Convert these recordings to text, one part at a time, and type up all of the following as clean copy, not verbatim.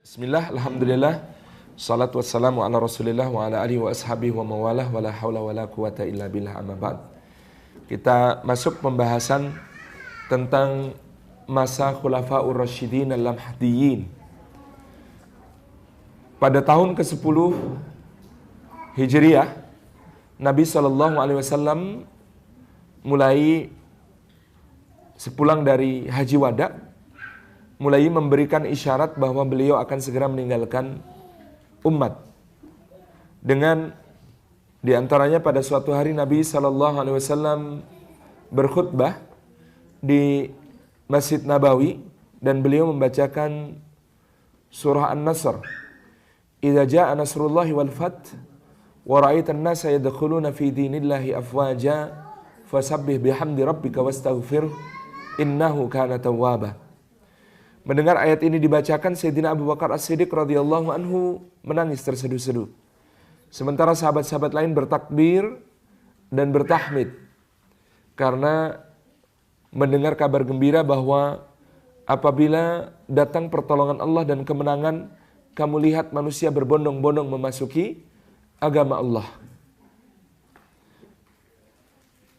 Bismillah, alhamdulillah, salatu wassalamu ala rasulillah wa ala alihi wa ashabihi wa mawalah wa la hawla wa la quwata illa billah amma ba'd. Kita masuk pembahasan tentang masa Khulafaur Rasyidin al-Mahdiyyin. Pada tahun ke-10 Hijriah, Nabi SAW mulai sepulang dari Haji Wada, mulai memberikan isyarat bahwa beliau akan segera meninggalkan umat. Dengan diantaranya pada suatu hari Nabi SAW berkhutbah di Masjid Nabawi dan beliau membacakan surah An-Nasr. Idza jaa nasrullahi wal fath wa ra'aitan nasa yadkhuluna fi dinillahi afwaja fasabbih bihamdi rabbika wastaghfirhu innahu kana tawwaba. Mendengar ayat ini dibacakan, Sayyidina Abu Bakar As-Siddiq radhiyallahu anhu menangis terseduh-seduh. Sementara sahabat-sahabat lain bertakbir dan bertahmid karena mendengar kabar gembira bahwa apabila datang pertolongan Allah dan kemenangan, kamu lihat manusia berbondong-bondong memasuki agama Allah.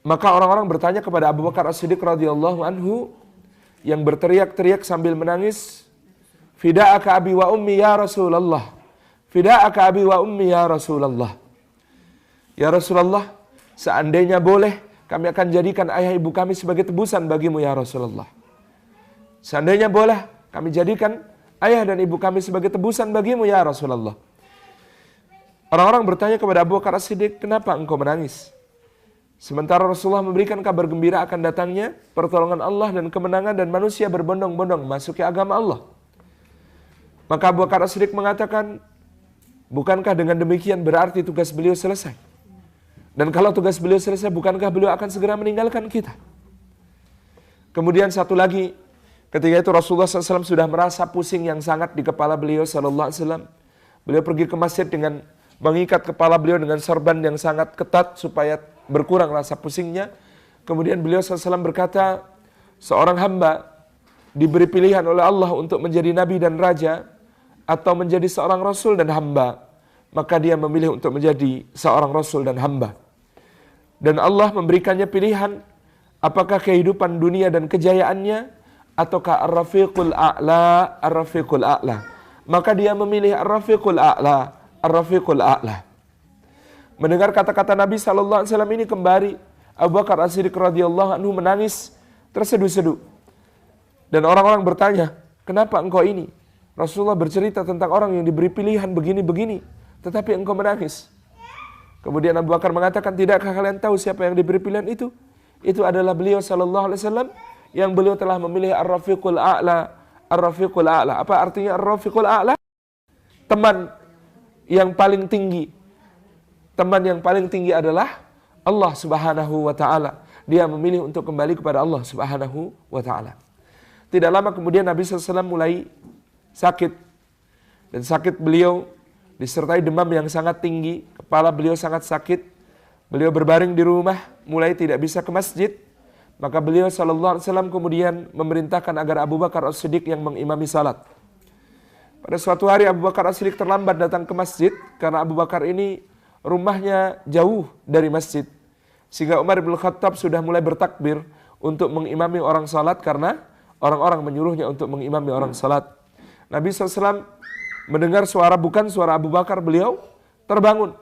Maka orang-orang bertanya kepada Abu Bakar As-Siddiq radhiyallahu anhu yang berteriak-teriak sambil menangis, fida'aka abi wa ummi ya Rasulullah, fida'aka abi wa ummi ya Rasulullah. Ya Rasulullah, seandainya boleh, kami akan jadikan ayah ibu kami sebagai tebusan bagimu ya Rasulullah. Seandainya boleh, kami jadikan ayah dan ibu kami sebagai tebusan bagimu ya Rasulullah. Orang-orang bertanya kepada Abu Bakar As-Siddiq, kenapa engkau menangis? Sementara Rasulullah memberikan kabar gembira akan datangnya pertolongan Allah dan kemenangan dan manusia berbondong-bondong masuki agama Allah. Maka Abu Bakar As-Siddiq mengatakan, bukankah dengan demikian berarti tugas beliau selesai? Dan kalau tugas beliau selesai, bukankah beliau akan segera meninggalkan kita? Kemudian satu lagi, ketika itu Rasulullah SAW sudah merasa pusing yang sangat di kepala beliau SAW. Beliau pergi ke masjid dengan mengikat kepala beliau dengan sorban yang sangat ketat supaya berkurang rasa pusingnya. Kemudian beliau SAW berkata, seorang hamba diberi pilihan oleh Allah untuk menjadi nabi dan raja atau menjadi seorang rasul dan hamba, maka dia memilih untuk menjadi seorang rasul dan hamba. Dan Allah memberikannya pilihan, apakah kehidupan dunia dan kejayaannya ataukah ar-rafiqul a'la, ar-rafiqul a'la. Maka dia memilih ar-rafiqul a'la, ar-rafiqul a'la. Mendengar kata-kata Nabi SAW ini kembali, Abu Bakar As-Siddiq radhiyallahu anhu menangis terseduh-seduh. Dan orang-orang bertanya, kenapa engkau ini? Rasulullah bercerita tentang orang yang diberi pilihan begini-begini, tetapi engkau menangis. Kemudian Abu Bakar mengatakan, tidakkah kalian tahu siapa yang diberi pilihan itu? Itu adalah beliau SAW yang beliau telah memilih ar-rafiqul a'la, ar-rafiqul a'la. Apa artinya ar-rafiqul a'la? Teman yang paling tinggi. Teman yang paling tinggi adalah Allah Subhanahu wa ta'ala. Dia memilih untuk kembali kepada Allah Subhanahu wa ta'ala. Tidak lama kemudian Nabi SAW mulai sakit. Dan sakit beliau disertai demam yang sangat tinggi. Kepala beliau sangat sakit. Beliau berbaring di rumah, mulai tidak bisa ke masjid. Maka beliau SAW kemudian memerintahkan agar Abu Bakar As-Siddiq yang mengimami salat. Pada suatu hari Abu Bakar As-Siddiq terlambat datang ke masjid karena Abu Bakar ini rumahnya jauh dari masjid. Sehingga Umar bin Khattab sudah mulai bertakbir untuk mengimami orang salat karena orang-orang menyuruhnya untuk mengimami orang salat. Nabi SAW mendengar suara bukan suara Abu Bakar, beliau terbangun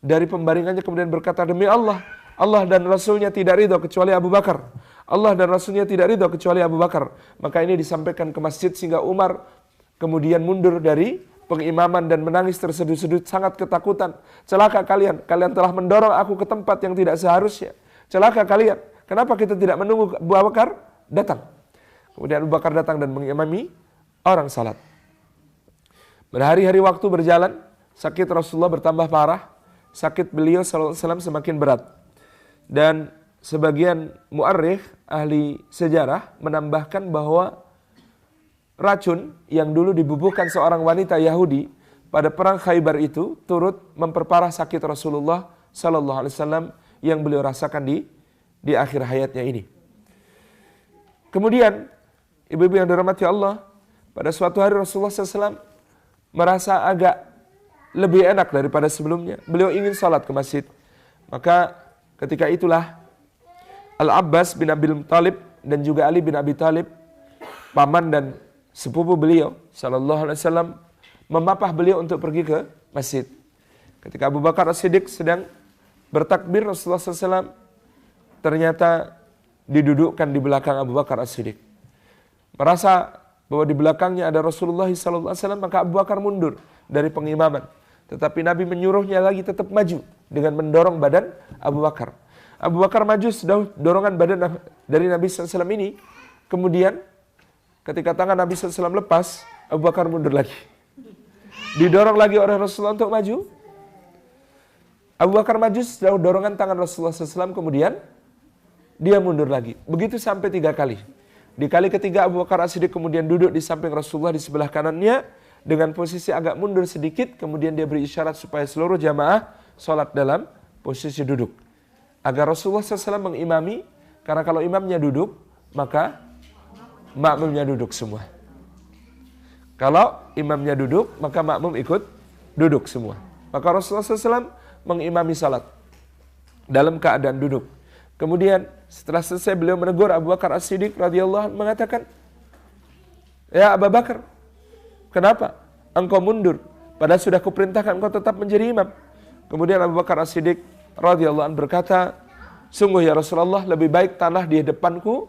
dari pembaringannya kemudian berkata, demi Allah, Allah dan Rasulnya tidak ridho kecuali Abu Bakar. Allah dan Rasulnya tidak ridho kecuali Abu Bakar. Maka ini disampaikan ke masjid sehingga Umar kemudian mundur dari pengimaman dan menangis terseduh-seduh sangat ketakutan. Celaka kalian, kalian telah mendorong aku ke tempat yang tidak seharusnya. Celaka kalian, kenapa kita tidak menunggu Abu Bakar datang? Kemudian Abu Bakar datang dan mengimami orang salat. Berhari-hari waktu berjalan, sakit Rasulullah bertambah parah, sakit beliau SAW semakin berat. Dan sebagian mu'arrikh, ahli sejarah, menambahkan bahwa racun yang dulu dibubuhkan seorang wanita Yahudi pada perang Khaybar itu turut memperparah sakit Rasulullah SAW yang beliau rasakan di akhir hayatnya ini. Kemudian, ibu-ibu yang dirahmati Allah, pada suatu hari Rasulullah SAW merasa agak lebih enak daripada sebelumnya. Beliau ingin salat ke masjid. Maka ketika itulah Al-Abbas bin Abil Thalib dan juga Ali bin Abi Thalib, paman dan sepupu beliau sallallahu alaihi wasallam, memapah beliau untuk pergi ke masjid. Ketika Abu Bakar As-Siddiq sedang bertakbir, Rasulullah SAW ternyata didudukkan di belakang Abu Bakar As-Siddiq. Merasa bahwa di belakangnya ada Rasulullah SAW, maka Abu Bakar mundur dari pengimaman. Tetapi Nabi menyuruhnya lagi tetap maju dengan mendorong badan Abu Bakar. Abu Bakar maju, sudah dorongan badan dari Nabi SAW ini. Kemudian ketika tangan Nabi SAW lepas, Abu Bakar mundur lagi. Didorong lagi oleh Rasulullah untuk maju. Abu Bakar maju, sudah dorongan tangan Rasulullah SAW, kemudian dia mundur lagi. Begitu sampai 3 kali. Di kali ketiga Abu Bakar As-Siddiq kemudian duduk di samping Rasulullah di sebelah kanannya dengan posisi agak mundur sedikit. Kemudian dia beri isyarat supaya seluruh jamaah sholat dalam posisi duduk. Agar Rasulullah SAW mengimami, karena kalau imamnya duduk, maka makmumnya duduk semua. Kalau imamnya duduk, maka makmum ikut duduk semua. Maka Rasulullah SAW mengimami salat dalam keadaan duduk. Kemudian setelah selesai beliau menegur Abu Bakar As-Siddiq radhiyallahu anhu, mengatakan, "Ya Abu Bakar, kenapa engkau mundur? Padahal sudah kuperintahkan engkau tetap menjadi imam." Kemudian Abu Bakar As-Siddiq radhiyallahu anhu berkata, "Sungguh ya Rasulullah, lebih baik tanah di depanku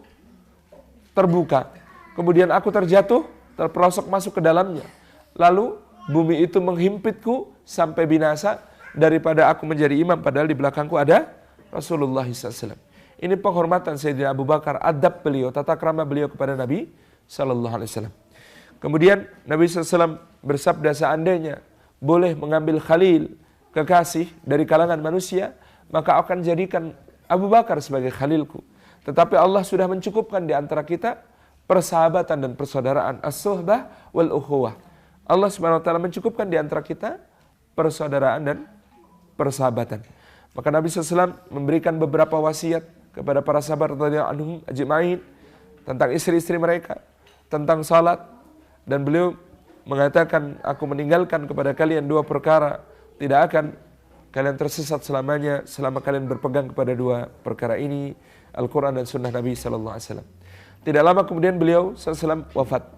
terbuka, kemudian aku terjatuh, terperosok masuk ke dalamnya, lalu bumi itu menghimpitku sampai binasa, daripada aku menjadi imam padahal di belakangku ada Rasulullah SAW." Ini penghormatan Sayyidina Abu Bakar, adab beliau, tata krama beliau kepada Nabi Sallallahu Alaihi Wasallam. Kemudian Nabi SAW bersabda, seandainya boleh mengambil khalil, kekasih dari kalangan manusia, maka akan jadikan Abu Bakar sebagai khalilku. Tetapi Allah sudah mencukupkan di antara kita persahabatan dan persaudaraan, as-suhbah wal ukhuwah. Allah Subhanahu wa taala mencukupkan di antara kita persaudaraan dan persahabatan. Maka Nabi SAW memberikan beberapa wasiat kepada para sahabat radhiyallahu anhum ajma'in tentang istri-istri mereka, tentang salat, dan beliau mengatakan, aku meninggalkan kepada kalian 2 perkara, tidak akan kalian tersesat selamanya selama kalian berpegang kepada 2 perkara ini, Al-Quran dan Sunnah Nabi SAW. Tidak lama kemudian beliau SAW wafat.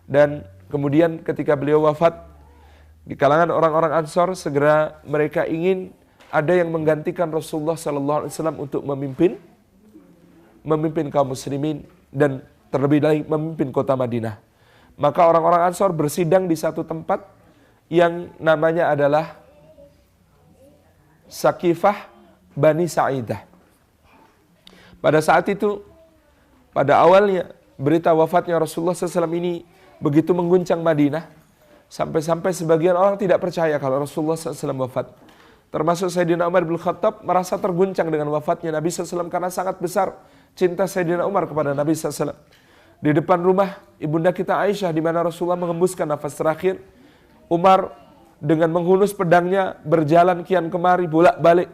Dan kemudian ketika beliau wafat, di kalangan orang-orang Ansor segera mereka ingin ada yang menggantikan Rasulullah SAW untuk memimpin kaum muslimin dan terlebih lagi memimpin kota Madinah. Maka orang-orang Ansor bersidang di satu tempat yang namanya adalah Sakifah Bani Sa'idah. Pada saat itu, pada awalnya berita wafatnya Rasulullah SAW ini begitu mengguncang Madinah, sampai-sampai sebagian orang tidak percaya kalau Rasulullah SAW wafat. Termasuk Sayyidina Umar bin Khattab merasa terguncang dengan wafatnya Nabi SAW karena sangat besar cinta Sayyidina Umar kepada Nabi SAW. Di depan rumah ibunda kita Aisyah, di mana Rasulullah mengembuskan nafas terakhir, Umar dengan menghunus pedangnya berjalan kian kemari bolak-balik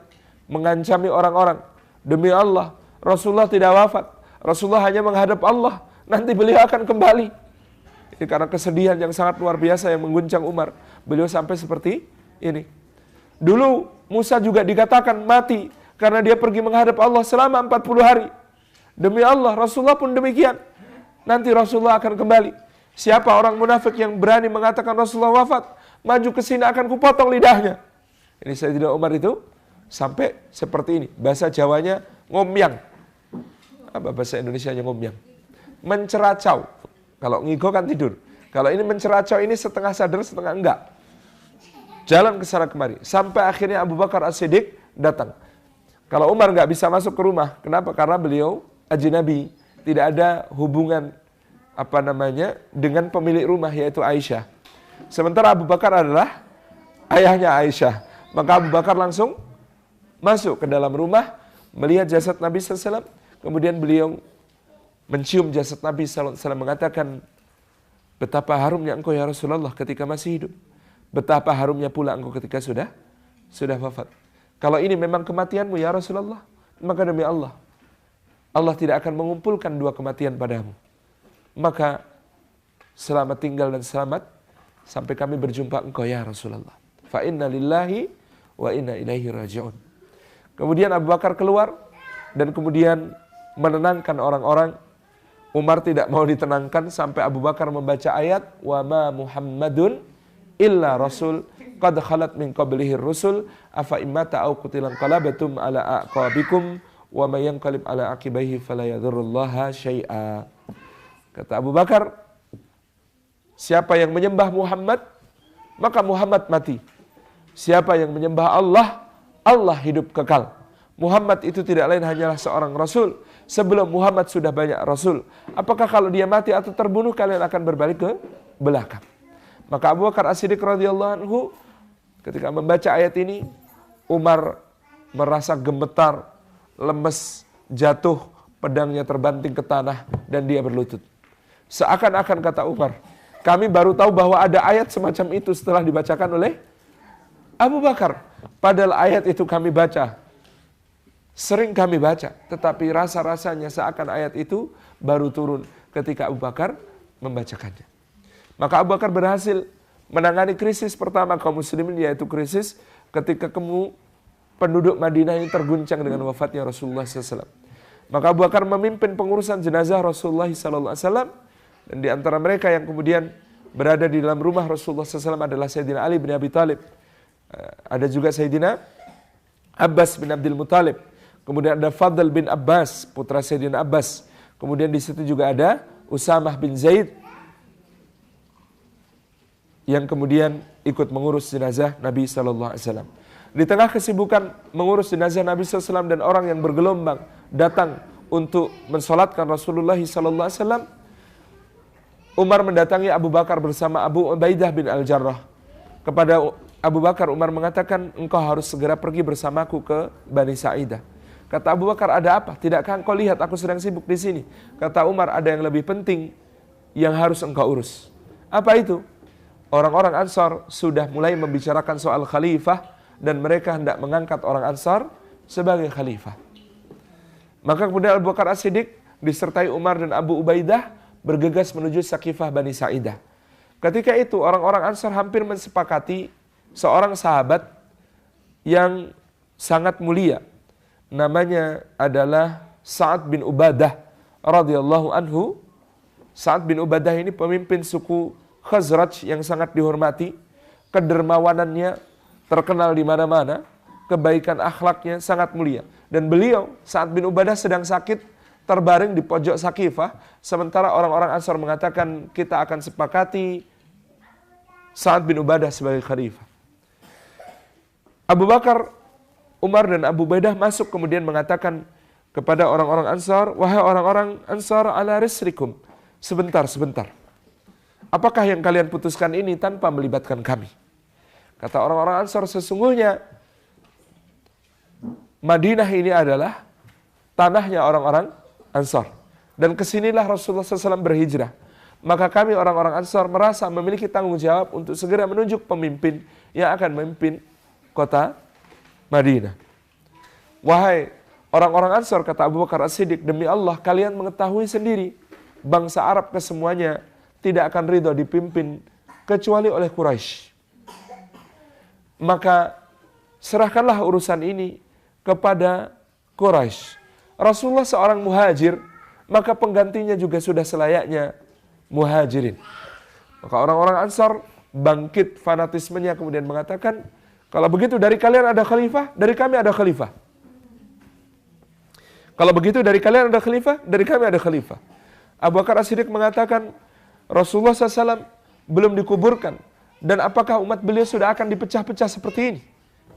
mengancami orang-orang. Demi Allah, Rasulullah tidak wafat. Rasulullah hanya menghadap Allah. Nanti beliau akan kembali. Ini karena kesedihan yang sangat luar biasa yang mengguncang Umar. Beliau sampai seperti ini. Dulu Musa juga dikatakan mati karena dia pergi menghadap Allah selama 40 hari. Demi Allah, Rasulullah pun demikian. Nanti Rasulullah akan kembali. Siapa orang munafik yang berani mengatakan Rasulullah wafat, maju ke sini akan kupotong lidahnya. Ini Sayyidina Umar itu sampai seperti ini. Bahasa Jawanya ngomyang. Apa bahasa Indonesianya ngomyang? Menceracau. Kalau ngigo kan tidur. Kalau ini menceracau, ini setengah sadar setengah enggak. Jalan ke sana kemari. Sampai akhirnya Abu Bakar As-Siddiq datang. Kalau Umar nggak bisa masuk ke rumah. Kenapa? Karena beliau ajnabi. Tidak ada hubungan dengan pemilik rumah, yaitu Aisyah. Sementara Abu Bakar adalah ayahnya Aisyah. Maka Abu Bakar langsung masuk ke dalam rumah, melihat jasad Nabi SAW. Kemudian beliau mencium jasad Nabi SAW, mengatakan, betapa harumnya engkau ya Rasulullah ketika masih hidup. Betapa harumnya pula engkau ketika sudah wafat. Kalau ini memang kematianmu ya Rasulullah, maka demi Allah, Allah tidak akan mengumpulkan 2 kematian padamu. Maka selamat tinggal dan selamat sampai kami berjumpa engkau ya Rasulullah. Fa inna lillahi wa inna ilaihi raji'un. Kemudian Abu Bakar keluar dan kemudian menenangkan orang-orang. Umar tidak mau ditenangkan sampai Abu Bakar membaca ayat wa ma Muhammadun illa rasul qad khalat min qablihi rusul afa immata au qutilan qalabatum ala aqabikum wa may yanqalib ala aqibaihi fala yadhurrullaha syai'a. Kata Abu Bakar, siapa yang menyembah Muhammad maka Muhammad mati. Siapa yang menyembah Allah, Allah hidup kekal. Muhammad itu tidak lain hanyalah seorang rasul. Sebelum Muhammad sudah banyak rasul. Apakah kalau dia mati atau terbunuh kalian akan berbalik ke belakang? Maka Abu Bakar As-Siddiq radhiyallahu anhu ketika membaca ayat ini, Umar merasa gemetar, lemes, jatuh, pedangnya terbanting ke tanah dan dia berlutut. Seakan-akan kata Umar, kami baru tahu bahwa ada ayat semacam itu setelah dibacakan oleh Abu Bakar. Padahal ayat itu kami baca, sering kami baca, tetapi rasa-rasanya seakan ayat itu baru turun ketika Abu Bakar membacakannya. Maka Abu Bakar berhasil menangani krisis pertama kaum muslimin, yaitu krisis ketika penduduk Madinah ini terguncang dengan wafatnya Rasulullah SAW. Maka Abu Bakar memimpin pengurusan jenazah Rasulullah SAW, dan di antara mereka yang kemudian berada di dalam rumah Rasulullah SAW adalah Sayyidina Ali bin Abi Thalib. Ada juga Sayyidina Abbas bin Abdul Muttalib. Kemudian ada Fadl bin Abbas, putra Sayyidina Abbas. Kemudian di situ juga ada Usamah bin Zaid yang kemudian ikut mengurus jenazah Nabi SAW. Di tengah kesibukan mengurus jenazah Nabi SAW dan orang yang bergelombang datang untuk mensolatkan Rasulullah SAW, Umar mendatangi Abu Bakar bersama Abu Ubaidah bin Al-Jarrah. Kepada Abu Bakar, Umar mengatakan, engkau harus segera pergi bersamaku ke Bani Sa'idah. Kata Abu Bakar, ada apa? Tidakkah engkau lihat aku sedang sibuk di sini? Kata Umar, ada yang lebih penting yang harus engkau urus. Apa itu? Orang-orang Ansar sudah mulai membicarakan soal khalifah dan mereka hendak mengangkat orang Ansar sebagai khalifah. Maka kemudian Abu Bakar As-Siddiq disertai Umar dan Abu Ubaidah bergegas menuju Saqifah Bani Sa'idah. Ketika itu orang-orang Ansar hampir mensepakati seorang sahabat yang sangat mulia. Namanya adalah Sa'ad bin Ubadah radhiyallahu anhu. Sa'ad bin Ubadah ini pemimpin suku Khazraj yang sangat dihormati. Kedermawanannya terkenal di mana-mana. Kebaikan akhlaknya sangat mulia. Dan beliau, Sa'ad bin Ubadah sedang sakit, terbaring di pojok Saqifah. Sementara orang-orang Ansar mengatakan, kita akan sepakati Sa'ad bin Ubadah sebagai khalifah. Abu Bakar, Umar dan Abu Ubaidah masuk kemudian mengatakan kepada orang-orang Ansar, wahai orang-orang Ansar, ala risrikum, sebentar. Apakah yang kalian putuskan ini tanpa melibatkan kami? Kata orang-orang Ansar, sesungguhnya Madinah ini adalah tanahnya orang-orang Ansar. Dan kesinilah Rasulullah SAW berhijrah. Maka kami orang-orang Ansar merasa memiliki tanggung jawab untuk segera menunjuk pemimpin yang akan memimpin kota Madinah. Wahai orang-orang Ansar, kata Abu Bakar As-Siddiq, demi Allah kalian mengetahui sendiri, bangsa Arab kesemuanya tidak akan ridho dipimpin kecuali oleh Quraisy. Maka serahkanlah urusan ini kepada Quraisy. Rasulullah seorang muhajir, maka penggantinya juga sudah selayaknya muhajirin. Maka orang-orang Ansar bangkit fanatismenya kemudian mengatakan, kalau begitu dari kalian ada khalifah, dari kami ada khalifah. Kalau begitu dari kalian ada khalifah, dari kami ada khalifah. Abu Bakar As-Siddiq mengatakan, Rasulullah SAW belum dikuburkan. Dan apakah umat beliau sudah akan dipecah-pecah seperti ini?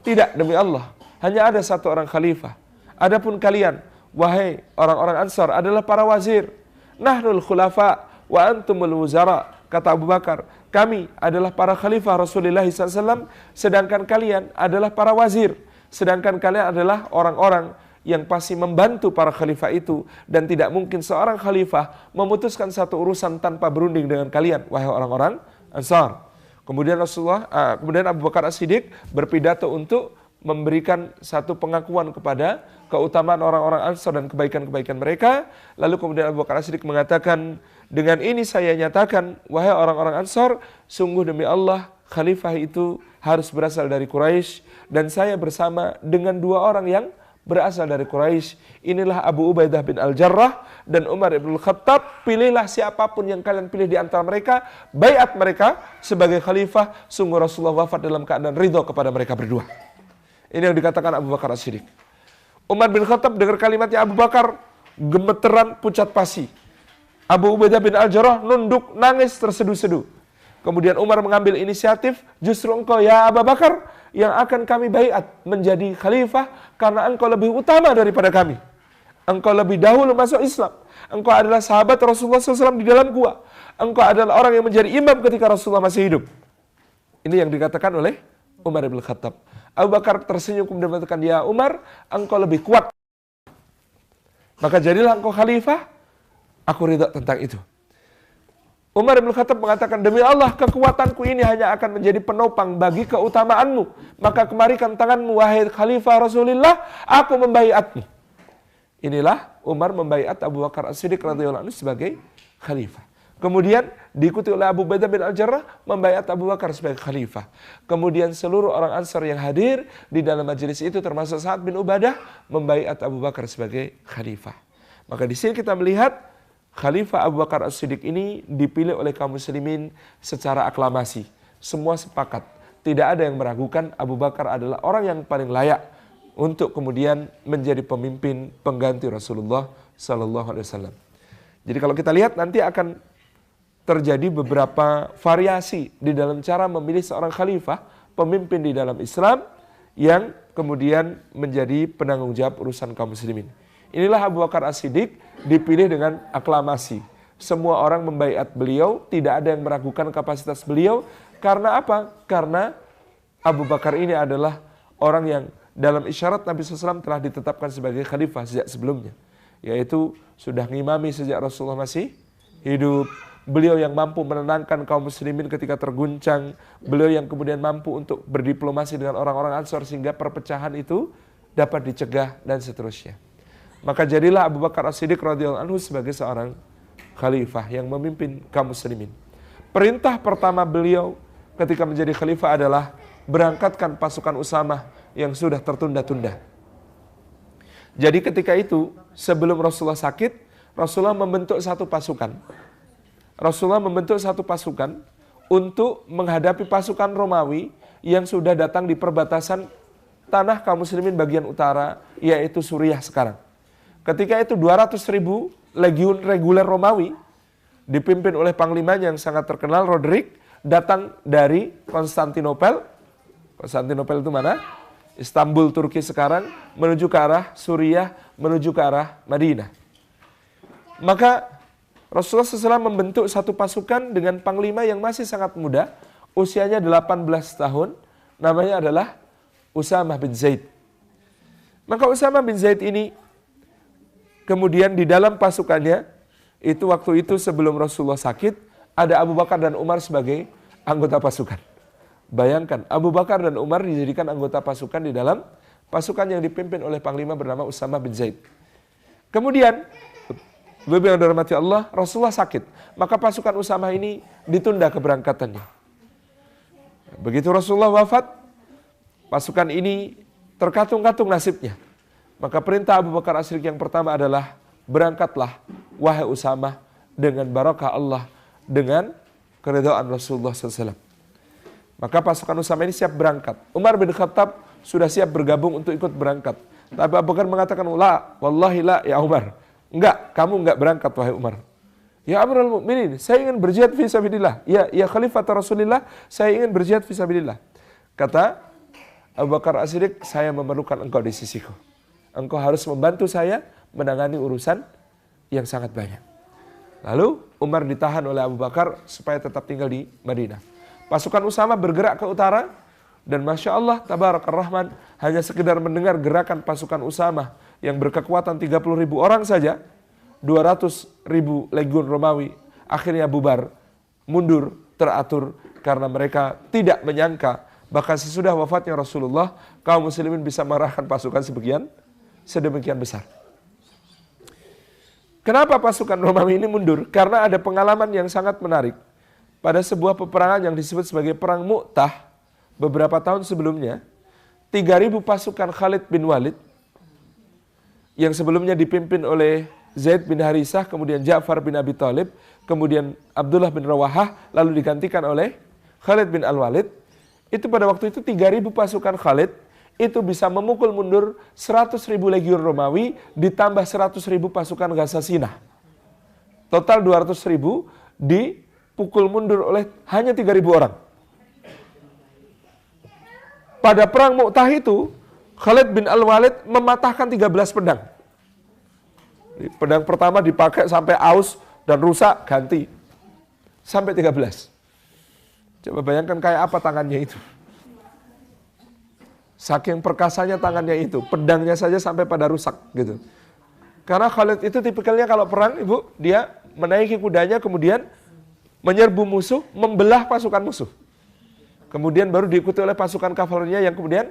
Tidak, demi Allah. Hanya ada satu orang khalifah. Adapun kalian, wahai orang-orang Ansar, adalah para wazir. Nahnul khulafa wa antumul wuzara. Kata Abu Bakar, kami adalah para khalifah Rasulullah SAW, sedangkan kalian adalah para wazir. Sedangkan kalian adalah orang-orang yang pasti membantu para khalifah itu. Dan tidak mungkin seorang khalifah memutuskan satu urusan tanpa berunding dengan kalian, wahai orang-orang Ansar. Kemudian kemudian Abu Bakar As-Siddiq berpidato untuk memberikan satu pengakuan kepada keutamaan orang-orang Ansar dan kebaikan-kebaikan mereka. Lalu kemudian Abu Bakar As-Siddiq mengatakan, dengan ini saya nyatakan, wahai orang-orang Ansar, sungguh demi Allah, khalifah itu harus berasal dari Quraisy, dan saya bersama dengan dua orang yang berasal dari Quraisy. Inilah Abu Ubaidah bin Al-Jarrah dan Umar ibn Khattab. Pilihlah siapapun yang kalian pilih di antara mereka, baiat mereka sebagai khalifah. Sungguh Rasulullah wafat dalam keadaan ridho kepada mereka berdua. Ini yang dikatakan Abu Bakar As-Siddiq. Umar bin Khattab dengar kalimatnya Abu Bakar, gemeteran pucat pasi. Abu Ubaidah bin Al-Jarrah nunduk nangis terseduh-seduh. Kemudian Umar mengambil inisiatif, justru engkau ya Abu Bakar yang akan kami baiat menjadi khalifah karena engkau lebih utama daripada kami. Engkau lebih dahulu masuk Islam. Engkau adalah sahabat Rasulullah SAW di dalam gua. Engkau adalah orang yang menjadi imam ketika Rasulullah masih hidup. Ini yang dikatakan oleh Umar bin Khattab. Abu Bakar tersenyum kemudian mengatakan, ya Umar, engkau lebih kuat. Maka jadilah engkau khalifah, aku ridha tentang itu. Umar bin Khattab mengatakan, demi Allah kekuatanku ini hanya akan menjadi penopang bagi keutamaanmu. Maka kemarikan tanganmu wahai khalifah Rasulullah, aku membaiatmu. Inilah Umar membaiat Abu Bakar As-Siddiq radhiyallahu anhu sebagai khalifah. Kemudian diikuti oleh Abu Ubaidah bin Al-Jarrah membaiat Abu Bakar sebagai khalifah. Kemudian seluruh orang Ansar yang hadir di dalam majelis itu termasuk Sa'ad bin Ubadah membaiat Abu Bakar sebagai khalifah. Maka di sini kita melihat Khalifah Abu Bakar As-Siddiq ini dipilih oleh kaum muslimin secara aklamasi. Semua sepakat. Tidak ada yang meragukan Abu Bakar adalah orang yang paling layak untuk kemudian menjadi pemimpin pengganti Rasulullah Sallallahu Alaihi Wasallam. Jadi kalau kita lihat nanti akan terjadi beberapa variasi di dalam cara memilih seorang khalifah, pemimpin di dalam Islam yang kemudian menjadi penanggung jawab urusan kaum muslimin. Inilah Abu Bakar As-Siddiq dipilih dengan aklamasi. Semua orang membaiat beliau, tidak ada yang meragukan kapasitas beliau. Karena apa? Karena Abu Bakar ini adalah orang yang dalam isyarat Nabi SAW telah ditetapkan sebagai khalifah sejak sebelumnya. Yaitu sudah ngimami sejak Rasulullah masih hidup. Beliau yang mampu menenangkan kaum muslimin ketika terguncang. Beliau yang kemudian mampu untuk berdiplomasi dengan orang-orang Ansar sehingga perpecahan itu dapat dicegah dan seterusnya. Maka jadilah Abu Bakar As-Siddiq radhiyallahu anhu sebagai seorang khalifah yang memimpin kaum muslimin. Perintah pertama beliau ketika menjadi khalifah adalah berangkatkan pasukan Usamah yang sudah tertunda-tunda. Jadi ketika itu sebelum Rasulullah sakit, Rasulullah membentuk satu pasukan. Rasulullah membentuk satu pasukan untuk menghadapi pasukan Romawi yang sudah datang di perbatasan tanah kaum muslimin bagian utara, yaitu Suriah sekarang. Ketika itu 200.000 legiun reguler Romawi dipimpin oleh panglimanya yang sangat terkenal Roderick datang dari Konstantinopel. Konstantinopel itu mana? Istanbul, Turki sekarang, menuju ke arah Suriah, menuju ke arah Madinah. Maka Rasulullah SAW membentuk satu pasukan dengan panglima yang masih sangat muda, usianya 18 tahun, namanya adalah Usamah bin Zaid. Maka Usamah bin Zaid ini kemudian di dalam pasukannya, itu waktu itu sebelum Rasulullah sakit, ada Abu Bakar dan Umar sebagai anggota pasukan. Bayangkan, Abu Bakar dan Umar dijadikan anggota pasukan di dalam pasukan yang dipimpin oleh panglima bernama Usamah bin Zaid. Kemudian, Bapak yang dirahmati Allah, Rasulullah sakit. Maka pasukan Usamah ini ditunda keberangkatannya. Begitu Rasulullah wafat, pasukan ini terkatung-katung nasibnya. Maka perintah Abu Bakar As-Siddiq yang pertama adalah berangkatlah wahai Usamah dengan barakah Allah, dengan keridhaan Rasulullah SAW. Maka pasukan Usamah ini siap berangkat. Umar bin Khattab sudah siap bergabung untuk ikut berangkat. Tapi Abu Bakar mengatakan, la, wallahi la ya Umar. Enggak, kamu enggak berangkat wahai Umar. Ya Amirul Mukminin, saya ingin berjihad fi sabilillah. Ya Khalifah Rasulullah, saya ingin berjihad fi sabilillah. Kata Abu Bakar As-Siddiq, saya memerlukan engkau di sisiku. Engkau harus membantu saya menangani urusan yang sangat banyak. Lalu Umar ditahan oleh Abu Bakar supaya tetap tinggal di Madinah. Pasukan Usamah bergerak ke utara dan Masya Allah, Tabarakar Rahman, hanya sekedar mendengar gerakan pasukan Usamah yang berkekuatan 30.000 orang saja, 200.000 legiun Romawi akhirnya bubar, mundur, teratur karena mereka tidak menyangka bahkan sesudah wafatnya Rasulullah, kaum muslimin bisa mengerahkan pasukan sedemikian besar. Kenapa pasukan Romawi ini mundur? Karena ada pengalaman yang sangat menarik. Pada sebuah peperangan yang disebut sebagai Perang Mu'tah, beberapa tahun sebelumnya, 3.000 pasukan Khalid bin Walid, yang sebelumnya dipimpin oleh Zaid bin Harisah, kemudian Ja'far bin Abi Thalib, kemudian Abdullah bin Rawahah, lalu digantikan oleh Khalid bin Al-Walid. Itu pada waktu itu 3.000 pasukan Khalid, itu bisa memukul mundur 100.000 legiun Romawi, ditambah 100.000 pasukan Ghasasinah. Total 200.000 dipukul mundur oleh hanya 3.000 orang. Pada perang Mu'tah itu, Khalid bin Al-Walid mematahkan 13 pedang. Pedang pertama dipakai sampai aus dan rusak, ganti. Sampai 13. Coba bayangkan kayak apa tangannya itu. Saking perkasanya tangannya itu, pedangnya saja sampai pada rusak gitu. Karena Khalid itu tipikalnya kalau perang, Ibu, dia menaiki kudanya kemudian menyerbu musuh, membelah pasukan musuh. Kemudian baru diikuti oleh pasukan kavalerinya yang kemudian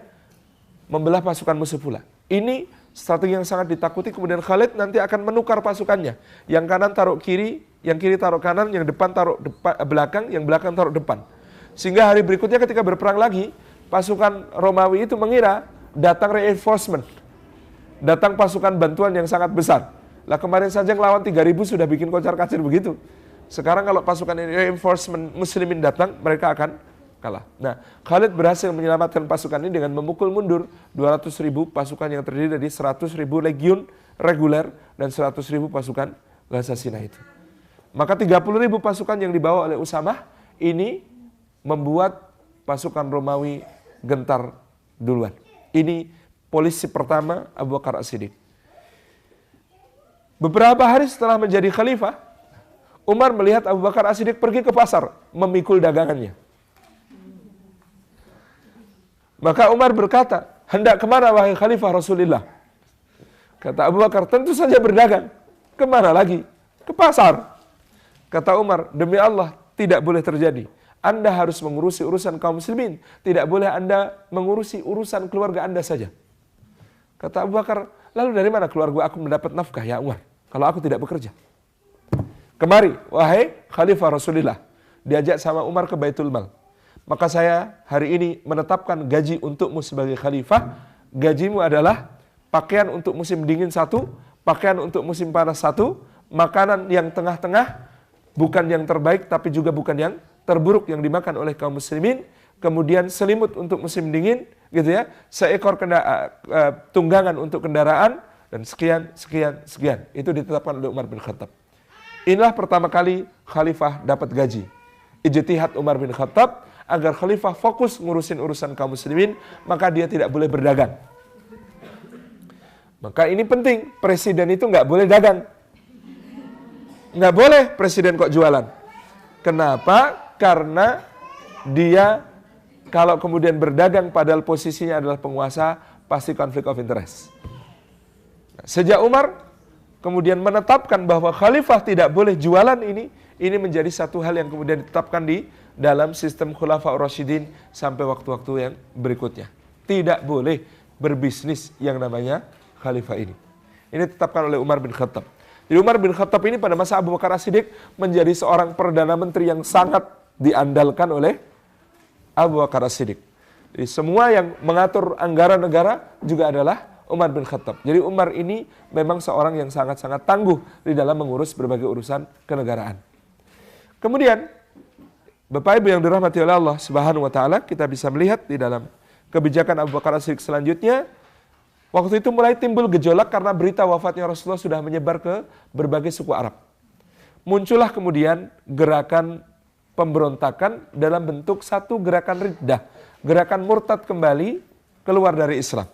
membelah pasukan musuh pula. Ini strategi yang sangat ditakuti. Kemudian Khalid nanti akan menukar pasukannya. Yang kanan taruh kiri, yang kiri taruh kanan, yang depan taruh belakang, yang belakang taruh depan. Sehingga hari berikutnya ketika berperang lagi, pasukan Romawi itu mengira datang reinforcement. Datang pasukan bantuan yang sangat besar. Lah kemarin saja ngelawan 3.000 sudah bikin kocar-kacir begitu. Sekarang kalau pasukan reinforcement muslimin datang, mereka akan kalah. Nah, Khalid berhasil menyelamatkan pasukan ini dengan memukul mundur 200.000 pasukan yang terdiri dari 100.000 legiun reguler dan 100.000 pasukan Ghasasinah itu. Maka 30.000 pasukan yang dibawa oleh Usamah ini membuat pasukan Romawi gentar duluan. Ini polisi pertama Abu Bakar As-Siddiq. Beberapa hari setelah menjadi khalifah, Umar melihat Abu Bakar As-Siddiq pergi ke pasar memikul dagangannya. Maka Umar berkata, hendak kemana wahai khalifah Rasulullah? Kata Abu Bakar, tentu saja berdagang. Kemana lagi? Ke pasar. Kata Umar, demi Allah tidak boleh terjadi. Anda harus mengurusi urusan kaum muslimin. Tidak boleh Anda mengurusi urusan keluarga Anda saja. Kata Abu Bakar, lalu dari mana keluarga aku mendapat nafkah ya Umar? Kalau aku tidak bekerja. Kemari, wahai khalifah Rasulullah. Diajak sama Umar ke Baitul Mal. Maka saya hari ini menetapkan gaji untukmu sebagai khalifah. Gajimu adalah pakaian untuk musim dingin 1, pakaian untuk musim panas 1, makanan yang tengah-tengah, bukan yang terbaik tapi juga bukan yang terburuk yang dimakan oleh kaum muslimin, kemudian selimut untuk musim dingin, gitu ya, seekor tunggangan untuk kendaraan, dan sekian. Itu ditetapkan oleh Umar bin Khattab. Inilah pertama kali khalifah dapat gaji. Ijtihad Umar bin Khattab agar khalifah fokus ngurusin urusan kaum muslimin, maka dia tidak boleh berdagang. Maka ini penting, presiden itu nggak boleh dagang. Nggak boleh presiden kok jualan. Kenapa? Karena dia kalau kemudian berdagang padahal posisinya adalah penguasa, pasti konflik of interest. Sejak Umar kemudian menetapkan bahwa khalifah tidak boleh jualan ini menjadi satu hal yang kemudian ditetapkan di dalam sistem Khulafaur Rasyidin sampai waktu-waktu yang berikutnya. Tidak boleh berbisnis yang namanya khalifah ini. Ini ditetapkan oleh Umar bin Khattab. Jadi Umar bin Khattab ini pada masa Abu Bakar As-Siddiq menjadi seorang Perdana Menteri yang sangat diandalkan oleh Abu Bakar As-Siddiq. Jadi semua yang mengatur anggaran negara juga adalah Umar bin Khattab. Jadi Umar ini memang seorang yang sangat-sangat tangguh di dalam mengurus berbagai urusan kenegaraan. Kemudian Bapak Ibu yang dirahmati oleh Allah Subhanahu wa taala, kita bisa melihat di dalam kebijakan Abu Bakar As-Siddiq selanjutnya, waktu itu mulai timbul gejolak karena berita wafatnya Rasulullah sudah menyebar ke berbagai suku Arab. Muncullah kemudian gerakan pemberontakan dalam bentuk satu gerakan riddah, gerakan murtad kembali keluar dari Islam.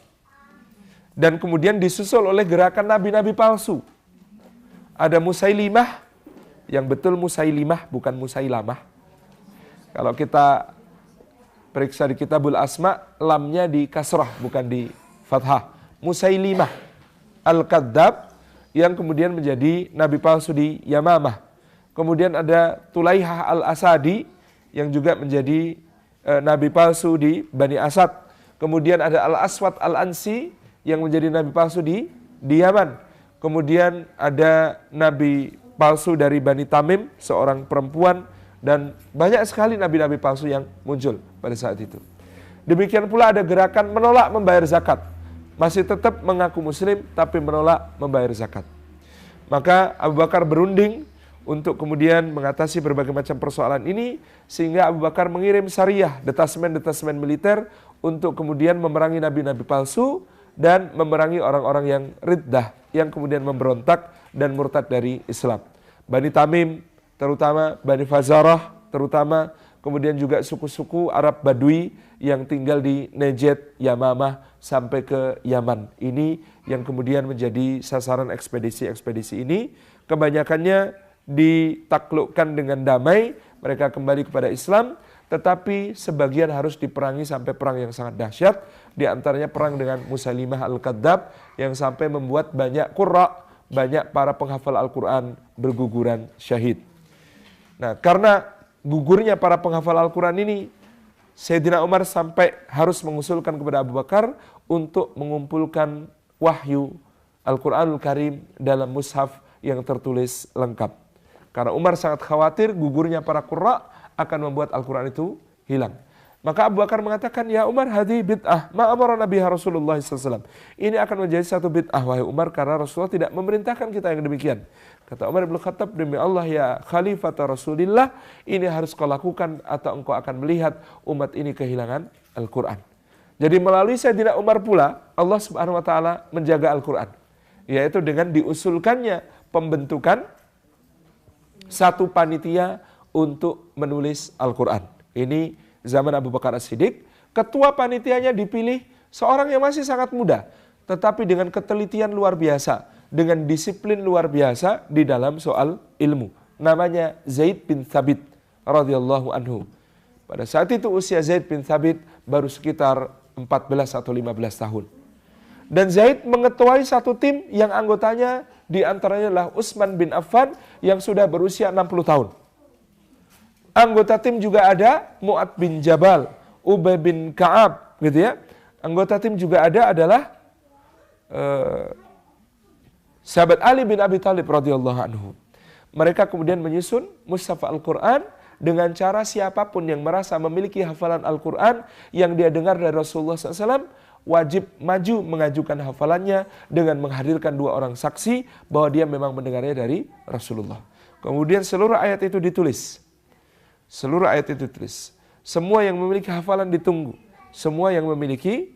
Dan kemudian disusul oleh gerakan nabi-nabi palsu. Ada Musailimah, yang betul Musailimah bukan Musailamah. Kalau kita periksa di Kitabul Asma, lamnya di kasrah bukan di fathah. Musailimah Al-Kadzab yang kemudian menjadi nabi palsu di Yamamah. Kemudian ada Tulaihah Al-Asadi yang juga menjadi nabi palsu di Bani Asad. Kemudian ada Al-Aswad Al-Ansi yang menjadi nabi palsu di Yaman. Kemudian ada nabi palsu dari Bani Tamim, seorang perempuan, dan banyak sekali nabi-nabi palsu yang muncul pada saat itu. Demikian pula ada gerakan menolak membayar zakat. Masih tetap mengaku muslim tapi menolak membayar zakat. Maka Abu Bakar berunding untuk kemudian mengatasi berbagai macam persoalan ini, sehingga Abu Bakar mengirim sariyah, detasemen-detasemen militer untuk kemudian memerangi nabi-nabi palsu dan memerangi orang-orang yang riddah, yang kemudian memberontak dan murtad dari Islam. Bani Tamim terutama, Bani Fazarah terutama, kemudian juga suku-suku Arab Badui yang tinggal di Najd, Yamamah, sampai ke Yaman. Ini yang kemudian menjadi sasaran ekspedisi-ekspedisi ini. Kebanyakannya ditaklukkan dengan damai, mereka kembali kepada Islam, tetapi sebagian harus diperangi sampai perang yang sangat dahsyat, di antaranya perang dengan Musailimah Al-Kadzab yang sampai membuat banyak qurra, banyak para penghafal Al-Quran berguguran syahid. Nah, karena gugurnya para penghafal Al-Quran ini, Sayyidina Umar sampai harus mengusulkan kepada Abu Bakar untuk mengumpulkan wahyu Al-Quranul Karim dalam mushaf yang tertulis lengkap. Karena Umar sangat khawatir gugurnya para qurra akan membuat Al-Quran itu hilang. Maka Abu Bakar mengatakan, ya Umar, hadhi bid'ah ma amara nabiha Rasulullah SAW. Ini akan menjadi satu bid'ah, wahai Umar, karena Rasulullah tidak memerintahkan kita yang demikian. Kata Umar bin Khattab, demi Allah ya khalifata Rasulillah, ini harus kau lakukan atau engkau akan melihat umat ini kehilangan Al-Quran. Jadi melalui Sayyidina Umar pula, Allah Subhanahu wa Ta'ala menjaga Al-Quran, yaitu dengan diusulkannya pembentukan satu panitia untuk menulis Al-Quran. Ini zaman Abu Bakar As-Siddiq. Ketua panitianya dipilih seorang yang masih sangat muda, tetapi dengan ketelitian luar biasa, dengan disiplin luar biasa di dalam soal ilmu. Namanya Zaid bin Thabit radhiyallahu anhu. Pada saat itu usia Zaid bin Thabit baru sekitar 14 atau 15 tahun. Dan Zaid mengetuai satu tim yang anggotanya diantaranya adalah Utsman bin Affan yang sudah berusia 60 tahun. Anggota tim juga ada Mu'ad bin Jabal, Ubay bin Ka'ab, gitu ya. Anggota tim juga ada adalah sahabat Ali bin Abi Thalib radhiyallahu anhu. Mereka kemudian menyusun mushaf Al-Quran dengan cara siapapun yang merasa memiliki hafalan Al-Quran yang dia dengar dari Rasulullah SAW, wajib maju mengajukan hafalannya dengan menghadirkan dua orang saksi bahwa dia memang mendengarnya dari Rasulullah. Kemudian seluruh ayat itu ditulis. Seluruh ayat itu ditulis. Semua yang memiliki hafalan ditunggu. Semua yang memiliki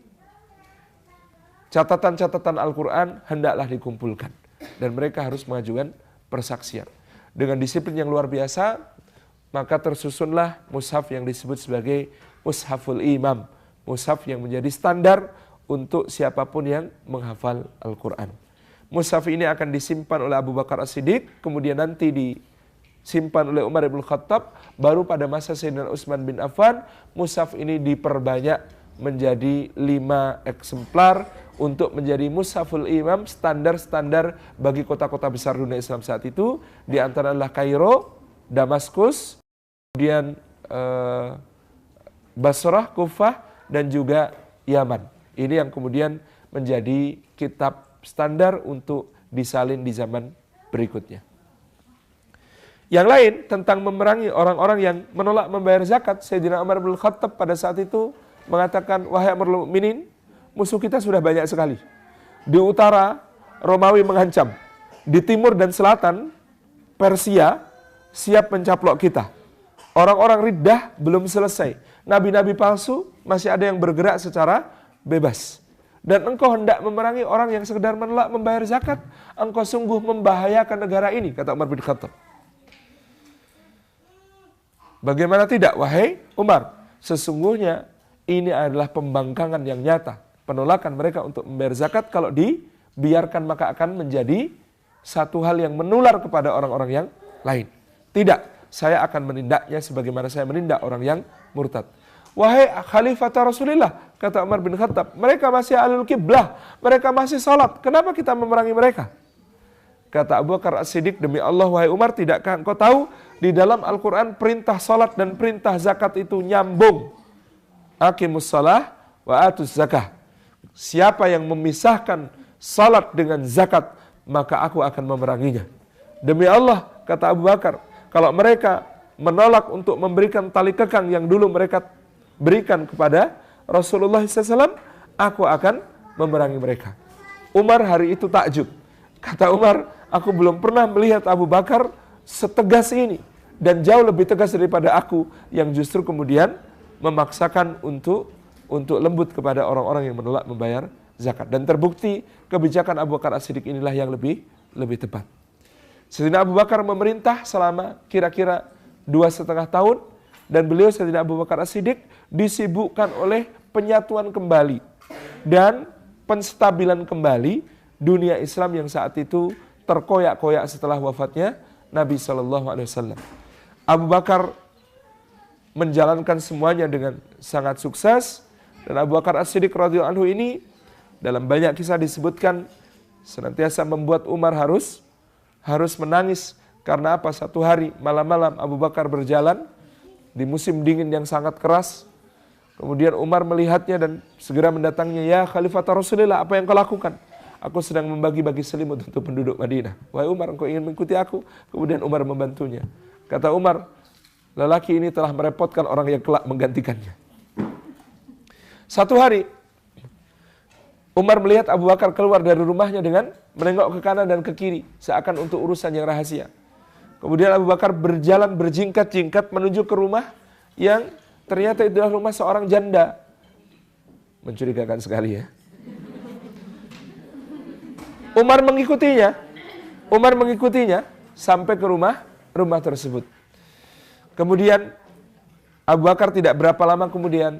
catatan-catatan Al-Quran hendaklah dikumpulkan. Dan mereka harus mengajukan persaksian. Dengan disiplin yang luar biasa, maka tersusunlah mushaf yang disebut sebagai Mushaful Imam. Mushaf yang menjadi standar untuk siapapun yang menghafal Al-Quran. Mushaf ini akan disimpan oleh Abu Bakar As-Siddiq, kemudian nanti disimpan oleh Umar bin Khattab, baru pada masa Sayyidina Utsman bin Affan, mushaf ini diperbanyak menjadi 5 eksemplar untuk menjadi Mushaful Imam, standar-standar bagi kota-kota besar dunia Islam saat itu, di antara adalah Kairo, Damaskus, kemudian Basrah, Kufah, dan juga Yaman. Ini yang kemudian menjadi kitab standar untuk disalin di zaman berikutnya. Yang lain tentang memerangi orang-orang yang menolak membayar zakat, Sayyidina Umar bin Khattab pada saat itu mengatakan, wahai Amirul Mukminin, musuh kita sudah banyak sekali. Di utara, Romawi mengancam. Di timur dan selatan, Persia siap mencaplok kita. Orang-orang riddah belum selesai. Nabi-nabi palsu masih ada yang bergerak secara bebas. Dan engkau hendak memerangi orang yang sekedar menolak membayar zakat. Engkau sungguh membahayakan negara ini, kata Umar bin Khattab. Bagaimana tidak, wahai Umar? Sesungguhnya ini adalah pembangkangan yang nyata. Penolakan mereka untuk membayar zakat kalau dibiarkan maka akan menjadi satu hal yang menular kepada orang-orang yang lain. Tidak, saya akan menindaknya sebagaimana saya menindak orang yang murtad. Wahai Khalifah Rasulullah, kata Umar bin Khattab, mereka masih ahlul kiblah, mereka masih salat, kenapa kita memerangi mereka? Kata Abu Bakar As-Siddiq, demi Allah wahai Umar, tidakkah engkau tahu di dalam Al-Quran perintah salat dan perintah zakat itu nyambung. Aqimus salah wa atuz zakah. siapa yang memisahkan salat dengan zakat, maka aku akan memeranginya. Demi Allah, kata Abu Bakar, kalau mereka menolak untuk memberikan tali kekang yang dulu mereka berikan kepada Rasulullah SAW, aku akan memerangi mereka. Umar hari itu takjub. Kata Umar, aku belum pernah melihat Abu Bakar setegas ini, dan jauh lebih tegas daripada aku yang justru kemudian memaksakan untuk lembut kepada orang-orang yang menolak membayar zakat. Dan terbukti kebijakan Abu Bakar As-Siddiq inilah yang lebih tepat. Sayyidina Abu Bakar memerintah selama kira-kira 2,5 tahun, dan beliau Sayyidina Abu Bakar As-Siddiq disibukkan oleh penyatuan kembali dan penstabilan kembali dunia Islam yang saat itu terkoyak-koyak setelah wafatnya Nabi SAW. Abu Bakar menjalankan semuanya dengan sangat sukses, dan Abu Bakar As-Siddiq radhiyallahu anhu ini dalam banyak kisah disebutkan senantiasa membuat Umar harus menangis. Karena apa? Satu hari malam-malam Abu Bakar berjalan di musim dingin yang sangat keras. Kemudian Umar melihatnya dan segera mendatanginya, ya Khalifah Rasulullah, apa yang kau lakukan? Aku sedang membagi-bagi selimut untuk penduduk Madinah. Wahai Umar, engkau ingin mengikuti aku? Kemudian Umar membantunya. Kata Umar, lelaki ini telah merepotkan orang yang kelak menggantikannya. Satu hari, Umar melihat Abu Bakar keluar dari rumahnya dengan menengok ke kanan dan ke kiri, seakan untuk urusan yang rahasia. Kemudian Abu Bakar berjalan berjingkat-jingkat menuju ke rumah yang ternyata itu adalah rumah seorang janda. Mencurigakan sekali ya. Umar mengikutinya sampai ke rumah tersebut. Kemudian Abu Bakar tidak berapa lama kemudian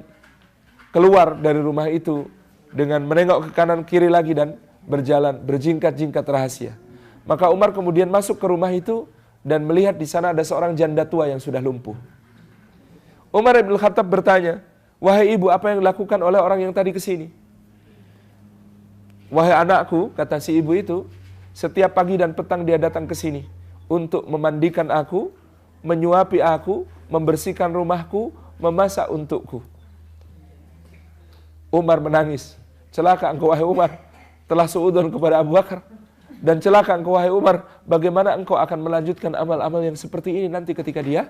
keluar dari rumah itu dengan menengok ke kanan kiri lagi dan berjalan berjingkat-jingkat rahasia. Maka Umar kemudian masuk ke rumah itu dan melihat di sana ada seorang janda tua yang sudah lumpuh. Umar bin Khattab bertanya, wahai ibu, apa yang dilakukan oleh orang yang tadi ke sini? Wahai anakku, kata si ibu itu, setiap pagi dan petang dia datang ke sini untuk memandikan aku, menyuapi aku, membersihkan rumahku, memasak untukku. Umar menangis. Celaka engkau wahai Umar, telah suudzon kepada Abu Bakar. Dan celaka engkau wahai Umar, bagaimana engkau akan melanjutkan amal-amal yang seperti ini nanti ketika dia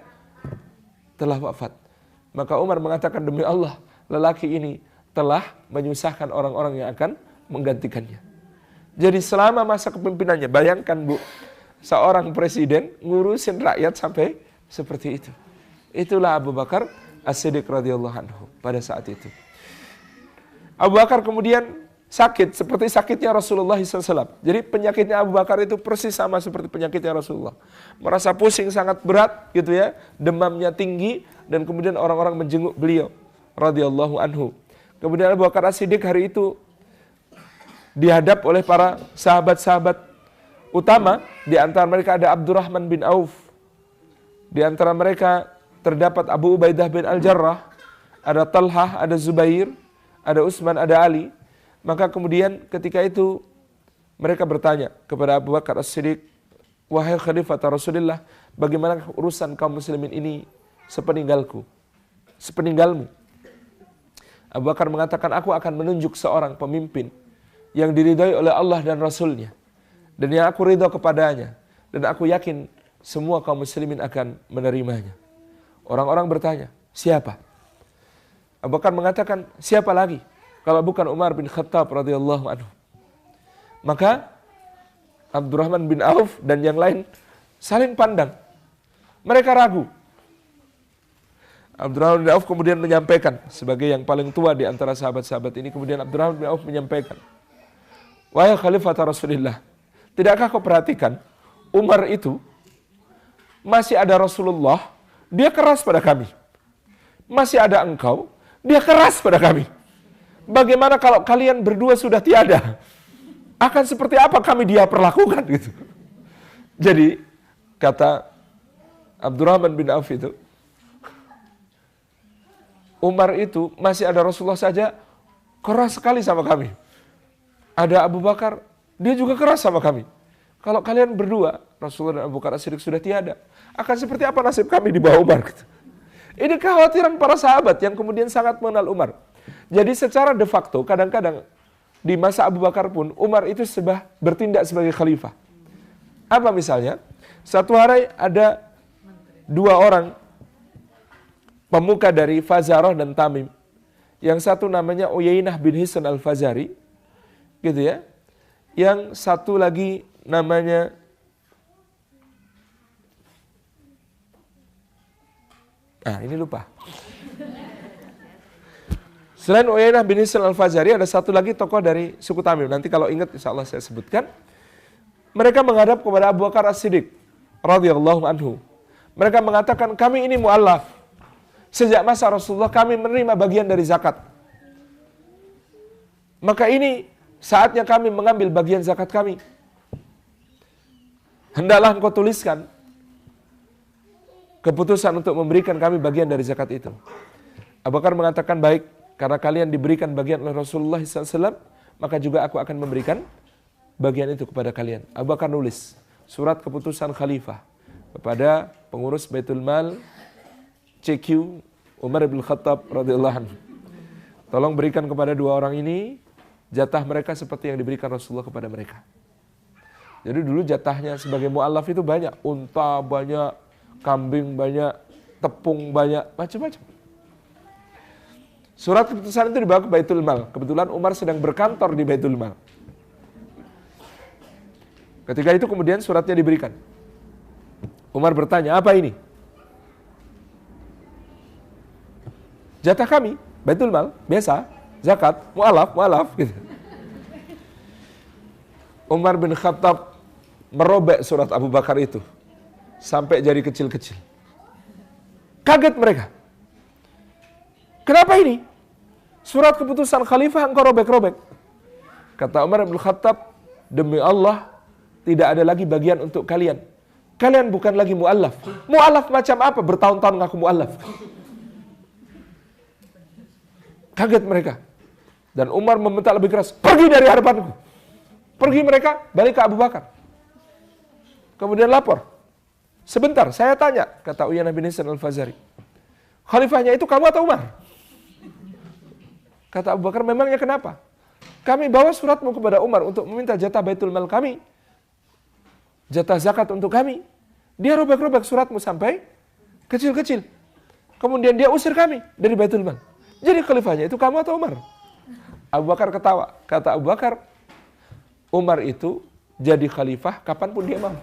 telah wafat. Maka Umar mengatakan, demi Allah, lelaki ini telah menyusahkan orang-orang yang akan menggantikannya. Jadi selama masa kepemimpinannya, bayangkan Bu, seorang presiden ngurusin rakyat sampai seperti itu. Itulah Abu Bakar As-Siddiq radhiyallahu anhu pada saat itu. Abu Bakar kemudian sakit seperti sakitnya Rasulullah SAW. Jadi penyakitnya Abu Bakar itu persis sama seperti penyakitnya Rasulullah. Merasa pusing sangat berat gitu ya, demamnya tinggi, dan kemudian orang-orang menjenguk beliau radhiyallahu anhu. Kemudian Abu Bakar As-Siddiq hari itu dihadap oleh para sahabat-sahabat utama. Di antara mereka ada Abdurrahman bin Auf. Di antara mereka terdapat Abu Ubaidah bin Al-Jarrah, ada Talhah, ada Zubair, ada Utsman, ada Ali. Maka kemudian ketika itu mereka bertanya kepada Abu Bakar As-Siddiq, wahai Khalifah Rasulullah, bagaimana urusan kaum muslimin ini sepeninggalmu? Abu Bakar mengatakan, aku akan menunjuk seorang pemimpin yang diridhai oleh Allah dan Rasulnya, dan yang aku ridha kepadanya, dan aku yakin semua kaum muslimin akan menerimanya. Orang-orang bertanya, siapa? Abu Bakar mengatakan, siapa lagi kalau bukan Umar bin Khattab radhiyallahu anhu? Maka Abdurrahman bin Auf dan yang lain saling pandang. Mereka ragu. Abdurrahman bin Auf kemudian menyampaikan, sebagai yang paling tua di antara sahabat-sahabat ini, kemudian Abdurrahman bin Auf menyampaikan, wahai Khalifah Rasulullah, tidakkah kau perhatikan Umar itu masih ada Rasulullah, dia keras pada kami. Masih ada engkau, dia keras pada kami. Bagaimana kalau kalian berdua sudah tiada? Akan seperti apa kami dia perlakukan gitu. Jadi kata Abdurrahman bin Auf itu, Umar itu masih ada Rasulullah saja keras sekali sama kami. Ada Abu Bakar, dia juga keras sama kami. Kalau kalian berdua, Rasulullah dan Abu Bakar As-Siddiq sudah tiada, akan seperti apa nasib kami di bawah Umar gitu. Ini kekhawatiran para sahabat yang kemudian sangat mengenal Umar. Jadi secara de facto kadang-kadang di masa Abu Bakar pun, Umar itu bertindak sebagai khalifah. Apa misalnya? Satu hari ada 2 orang pemuka dari Fazarah dan Tamim. Yang satu namanya Uyainah bin Hisn al-Fazari, gitu ya. Yang satu lagi namanya ini lupa. Selain Uyainah bin Hisn al-Fazari, ada satu lagi tokoh dari suku Tamim. Nanti kalau ingat insya Allah saya sebutkan. Mereka menghadap kepada Abu Bakar As-Siddiq radhiyallahu anhu. Mereka mengatakan, kami ini mu'allaf. Sejak masa Rasulullah kami menerima bagian dari zakat. Maka ini saatnya kami mengambil bagian zakat kami. Hendaklah engkau tuliskan keputusan untuk memberikan kami bagian dari zakat itu. Abu Bakar mengatakan, baik, karena kalian diberikan bagian oleh Rasulullah SAW, maka juga aku akan memberikan bagian itu kepada kalian. Abu Bakar nulis surat keputusan khalifah kepada pengurus Baitul Mal CQ Umar bin Khattab radhiyallahu anhu. Tolong berikan kepada 2 orang ini jatah mereka seperti yang diberikan Rasulullah kepada mereka. Jadi dulu jatahnya sebagai mu'allaf itu banyak, unta banyak, kambing banyak, tepung banyak, macam-macam. Surat keputusan itu dibawa ke Baitul Mal. Kebetulan Umar sedang berkantor di Baitul Mal. Ketika itu kemudian suratnya diberikan. Umar bertanya, apa ini? Jatah kami, Baitul Mal, biasa, zakat, mu'alaf, gitu. Umar bin Khattab merobek surat Abu Bakar itu sampai jari kecil-kecil. Kaget mereka. Kenapa ini? Surat keputusan khalifah engkau robek-robek. Kata Umar bin Khattab, demi Allah, tidak ada lagi bagian untuk kalian. Kalian bukan lagi mu'allaf. Mu'allaf macam apa? Bertahun-tahun ngaku mu'allaf. Kaget mereka. Dan Umar membentak lebih keras, pergi dari hadapanku. Pergi mereka, balik ke Abu Bakar. Kemudian lapor. Sebentar, saya tanya, kata Uyainah bin Hisn al-Fazari. Khalifahnya itu kamu atau Umar? Kata Abu Bakar, memangnya kenapa? Kami bawa suratmu kepada Umar untuk meminta jatah Baitul Mal kami. Jatah zakat untuk kami. Dia robek-robek suratmu sampai kecil-kecil. Kemudian dia usir kami dari Baitul Mal. Jadi khalifahnya itu kamu atau Umar? Abu Bakar ketawa. Kata Abu Bakar, Umar itu jadi khalifah kapanpun dia mau.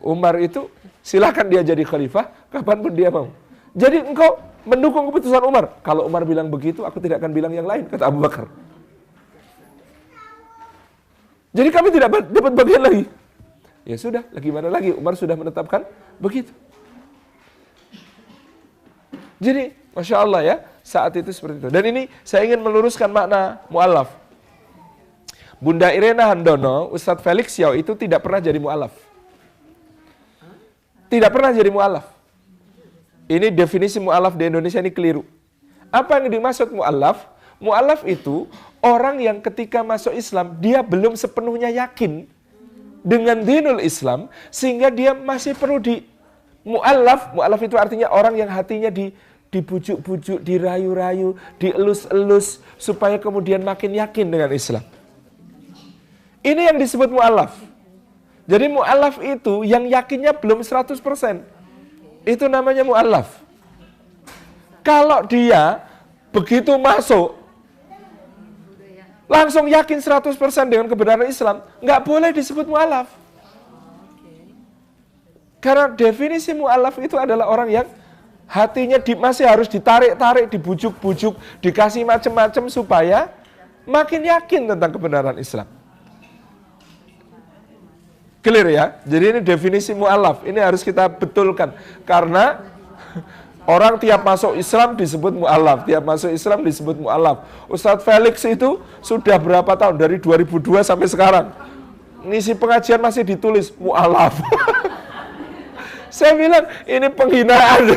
Umar itu silakan dia jadi khalifah kapanpun dia mau. Jadi engkau mendukung keputusan Umar. Kalau Umar bilang begitu, aku tidak akan bilang yang lain, kata Abu Bakar. Jadi kami tidak dapat bagian lagi. Ya sudah, gimana lagi? Umar sudah menetapkan begitu. Jadi, Masya Allah ya, saat itu seperti itu. Dan ini saya ingin meluruskan makna mu'allaf. Bunda Irena Handono, Ustadz Felix Yao itu tidak pernah jadi mu'allaf. Tidak pernah jadi mu'allaf. Ini definisi mu'allaf di Indonesia ini keliru. Apa yang dimaksud mu'allaf? Mu'allaf itu orang yang ketika masuk Islam, dia belum sepenuhnya yakin dengan dinul Islam, sehingga dia masih perlu di mu'allaf. Mu'allaf itu artinya orang yang hatinya dibujuk-bujuk, dirayu-rayu, dielus-elus, supaya kemudian makin yakin dengan Islam. Ini yang disebut mu'allaf. Jadi mu'allaf itu yang yakinnya belum 100%. Itu namanya mu'allaf. Kalau dia begitu masuk, langsung yakin 100% dengan kebenaran Islam, nggak boleh disebut mu'allaf. Karena definisi mu'allaf itu adalah orang yang hatinya masih harus ditarik-tarik, dibujuk-bujuk, dikasih macam-macam supaya makin yakin tentang kebenaran Islam. Clear ya? Jadi ini definisi mu'allaf. Ini harus kita betulkan. Karena orang tiap masuk Islam disebut mu'allaf. Tiap masuk Islam disebut mu'allaf. Ustadz Felix itu sudah berapa tahun? Dari 2002 sampai sekarang. Ngisi pengajian masih ditulis mu'allaf. Saya bilang ini penghinaan.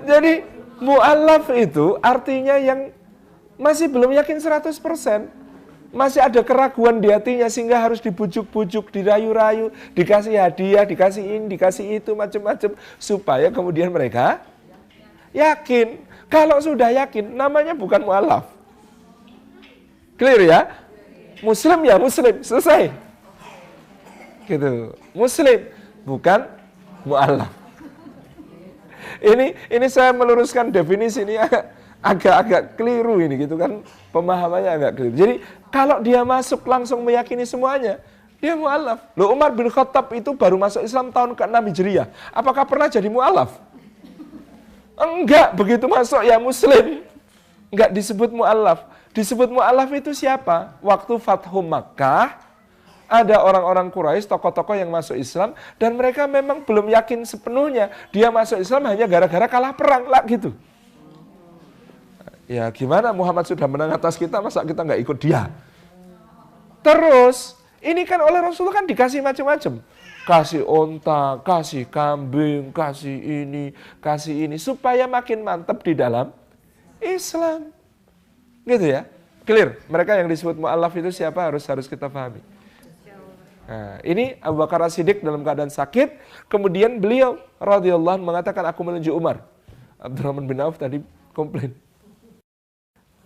Jadi mu'allaf itu artinya yang masih belum yakin 100%. Masih ada keraguan di hatinya sehingga harus dibujuk-bujuk, dirayu-rayu, dikasih hadiah, dikasih ini, dikasih itu, macam-macam. Supaya kemudian mereka yakin. Kalau sudah yakin, namanya bukan mu'alaf. Clear ya? Muslim ya muslim, selesai. Gitu. Muslim, bukan mu'alaf. Ini saya meluruskan definisi ini agak keliru ini gitu kan, pemahamannya agak keliru. Jadi kalau dia masuk langsung meyakini semuanya, dia mu'alaf. Loh, Umar bin Khattab itu baru masuk Islam tahun ke-6 Hijriah. Apakah pernah jadi mu'alaf? Enggak, begitu masuk ya muslim. Enggak disebut mu'alaf. Disebut mu'alaf itu siapa? Waktu Fathu Makkah, ada orang-orang Quraisy, tokoh-tokoh yang masuk Islam, dan mereka memang belum yakin sepenuhnya. Dia masuk Islam hanya gara-gara kalah perang lah gitu. Ya gimana, Muhammad sudah menang atas kita, masa kita nggak ikut dia? Terus, ini kan oleh Rasulullah kan dikasih macam-macam. Kasih onta, kasih kambing, kasih ini. Supaya makin mantap di dalam Islam. Gitu ya. Clear? Mereka yang disebut mu'alaf itu siapa harus kita pahami. Nah, ini Abu Bakar As-Siddiq dalam keadaan sakit. Kemudian beliau radhiyallahu anhu mengatakan, aku menuju Umar. Abdurrahman bin Auf tadi komplain.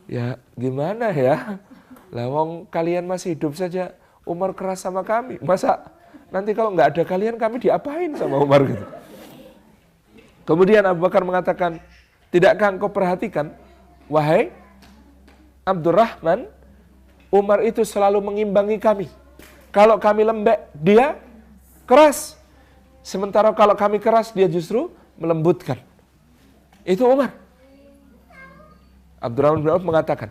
Ya gimana ya? Lawang kalian masih hidup saja, Umar keras sama kami. Masa nanti kalau nggak ada kalian kami diapain sama Umar gitu. Kemudian Abu Bakar mengatakan, tidakkah engkau perhatikan, wahai Abdurrahman, Umar itu selalu mengimbangi kami. Kalau kami lembek, dia keras. Sementara kalau kami keras, dia justru melembutkan. Itu Umar. Abdurrahman bin Auf mengatakan,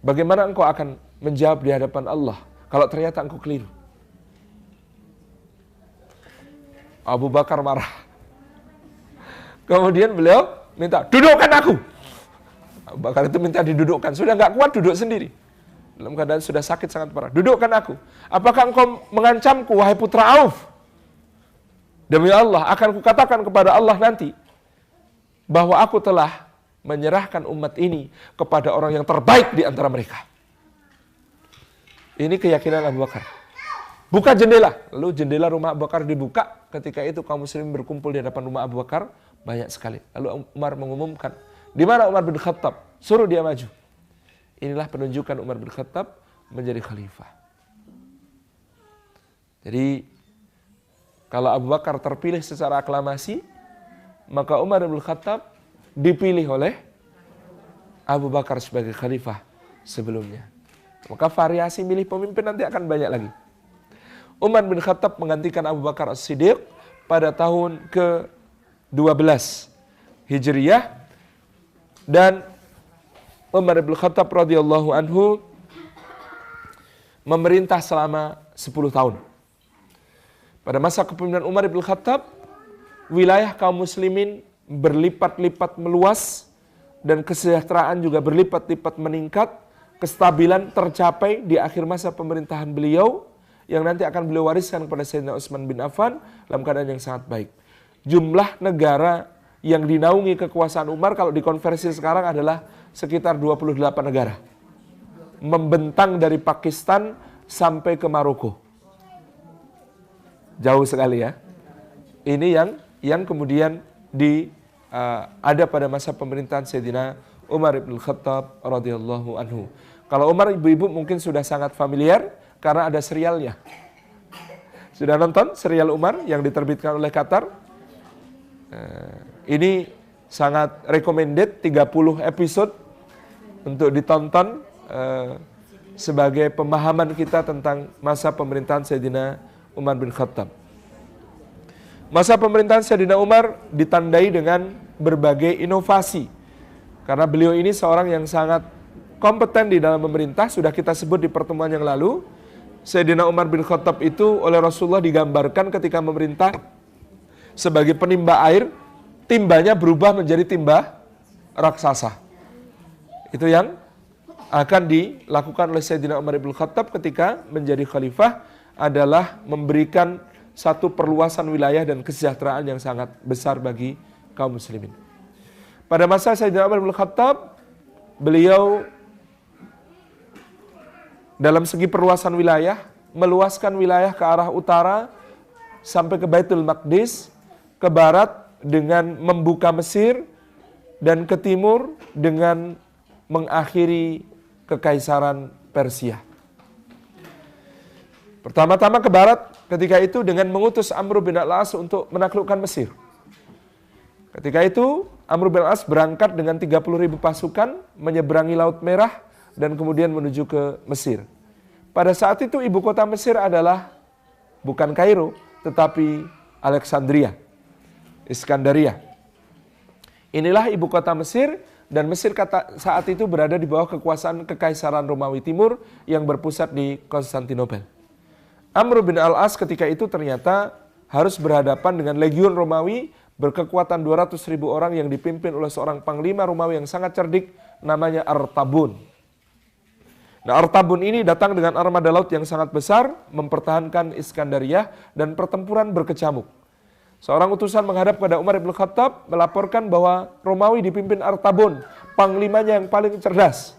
bagaimana engkau akan menjawab di hadapan Allah kalau ternyata engkau keliru? Abu Bakar marah. Kemudian beliau minta, dudukkan aku. Abu Bakar itu minta didudukkan. Sudah nggak kuat, duduk sendiri. Dalam keadaan sudah sakit sangat parah. Dudukkan aku. Apakah engkau mengancamku, wahai putra Auf? Demi Allah, akan kukatakan kepada Allah nanti, bahwa aku telah menyerahkan umat ini kepada orang yang terbaik di antara mereka. Ini keyakinan Abu Bakar. Buka jendela. Lalu jendela rumah Abu Bakar dibuka. Ketika itu kaum muslimin berkumpul di hadapan rumah Abu Bakar. Banyak sekali. Lalu Umar mengumumkan, di mana Umar bin Khattab? Suruh dia maju. Inilah penunjukan Umar bin Khattab menjadi khalifah. Jadi kalau Abu Bakar terpilih secara aklamasi, maka Umar bin Khattab dipilih oleh Abu Bakar sebagai khalifah sebelumnya. Maka variasi milih pemimpin nanti akan banyak lagi. Umar bin Khattab menggantikan Abu Bakar As-Siddiq pada tahun ke-12 Hijriah, dan Umar bin Khattab radhiyallahu anhu memerintah selama 10 tahun. Pada masa kepemimpinan Umar bin Khattab, wilayah kaum muslimin berlipat-lipat meluas dan kesejahteraan juga berlipat-lipat meningkat. Kestabilan tercapai di akhir masa pemerintahan beliau yang nanti akan beliau wariskan kepada Sayyidina Utsman bin Affan dalam keadaan yang sangat baik. Jumlah negara yang dinaungi kekuasaan Umar kalau dikonversi sekarang adalah sekitar 28 negara. Membentang dari Pakistan sampai ke Maroko. Jauh sekali ya. Ini yang kemudian ada pada masa pemerintahan Sayyidina Umar bin Khattab radhiyallahu anhu. Kalau Umar, ibu-ibu mungkin sudah sangat familiar karena ada serialnya. Sudah nonton serial Umar yang diterbitkan oleh Qatar? Ini sangat recommended, 30 episode untuk ditonton sebagai pemahaman kita tentang masa pemerintahan Sayyidina Umar bin Khattab. Masa pemerintahan Sayyidina Umar ditandai dengan berbagai inovasi. Karena beliau ini seorang yang sangat kompeten di dalam pemerintah, sudah kita sebut di pertemuan yang lalu. Sayyidina Umar bin Khattab itu oleh Rasulullah digambarkan ketika memerintah sebagai penimba air, timbanya berubah menjadi timba raksasa. Itu yang akan dilakukan oleh Sayyidina Umar bin Khattab ketika menjadi khalifah, adalah memberikan satu perluasan wilayah dan kesejahteraan yang sangat besar bagi kaum muslimin. Pada masa Sayyidina Umar bin Khattab, beliau dalam segi perluasan wilayah, meluaskan wilayah ke arah utara sampai ke Baitul Maqdis, ke barat dengan membuka Mesir, dan ke timur dengan mengakhiri kekaisaran Persia. Pertama-tama ke barat ketika itu dengan mengutus Amr bin al-As untuk menaklukkan Mesir. Ketika itu Amr bin al-As berangkat dengan 30.000 pasukan menyeberangi Laut Merah dan kemudian menuju ke Mesir. Pada saat itu ibu kota Mesir adalah bukan Kairo tetapi Alexandria, Iskandaria. Inilah ibu kota Mesir, dan Mesir saat itu berada di bawah kekuasaan Kekaisaran Romawi Timur yang berpusat di Konstantinopel. Amr bin al-As ketika itu ternyata harus berhadapan dengan legiun Romawi berkekuatan 200.000 orang yang dipimpin oleh seorang panglima Romawi yang sangat cerdik namanya Artabun. Nah, Artabun ini datang dengan armada laut yang sangat besar mempertahankan Iskandaria dan pertempuran berkecamuk. Seorang utusan menghadap kepada Umar bin Khattab melaporkan bahwa Romawi dipimpin Artabun, panglimanya yang paling cerdas.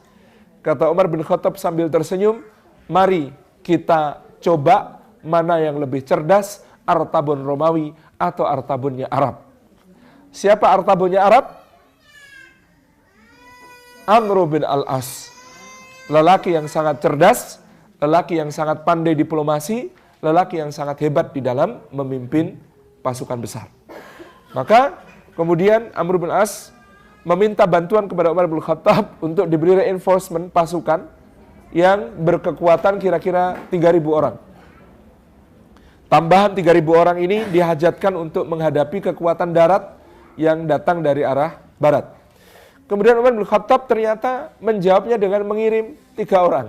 Kata Umar bin Khattab sambil tersenyum, "Mari kita coba mana yang lebih cerdas, Artabun Romawi atau Artabunnya Arab." Siapa Artabunnya Arab? Amr bin al-As. Lelaki yang sangat cerdas, lelaki yang sangat pandai diplomasi, lelaki yang sangat hebat di dalam memimpin pasukan besar. Maka kemudian Amr bin al-As meminta bantuan kepada Umar bin Khattab untuk diberi reinforcement pasukan yang berkekuatan kira-kira 3.000 orang. Tambahan 3.000 orang ini dihajatkan untuk menghadapi kekuatan darat yang datang dari arah barat. Kemudian Umar bin Khattab ternyata menjawabnya dengan mengirim 3 orang.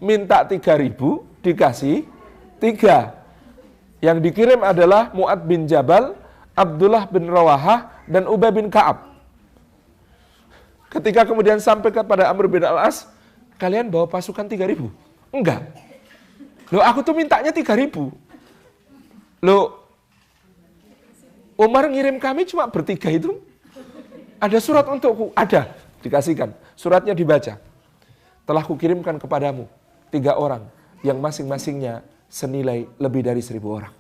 Minta 3.000, dikasih 3. Yang dikirim adalah Mu'ad bin Jabal, Abdullah bin Rawahah, dan Ubay bin Ka'ab. Ketika kemudian sampai kepada Amr bin al-As, "Kalian bawa pasukan 3.000? Enggak. Loh, aku tuh mintanya 3.000. Loh, Umar ngirim kami cuma bertiga itu. Ada surat untukku?" Ada, dikasihkan. Suratnya dibaca. "Telah kukirimkan kepadamu 3 orang yang masing-masingnya senilai lebih dari 1.000 orang."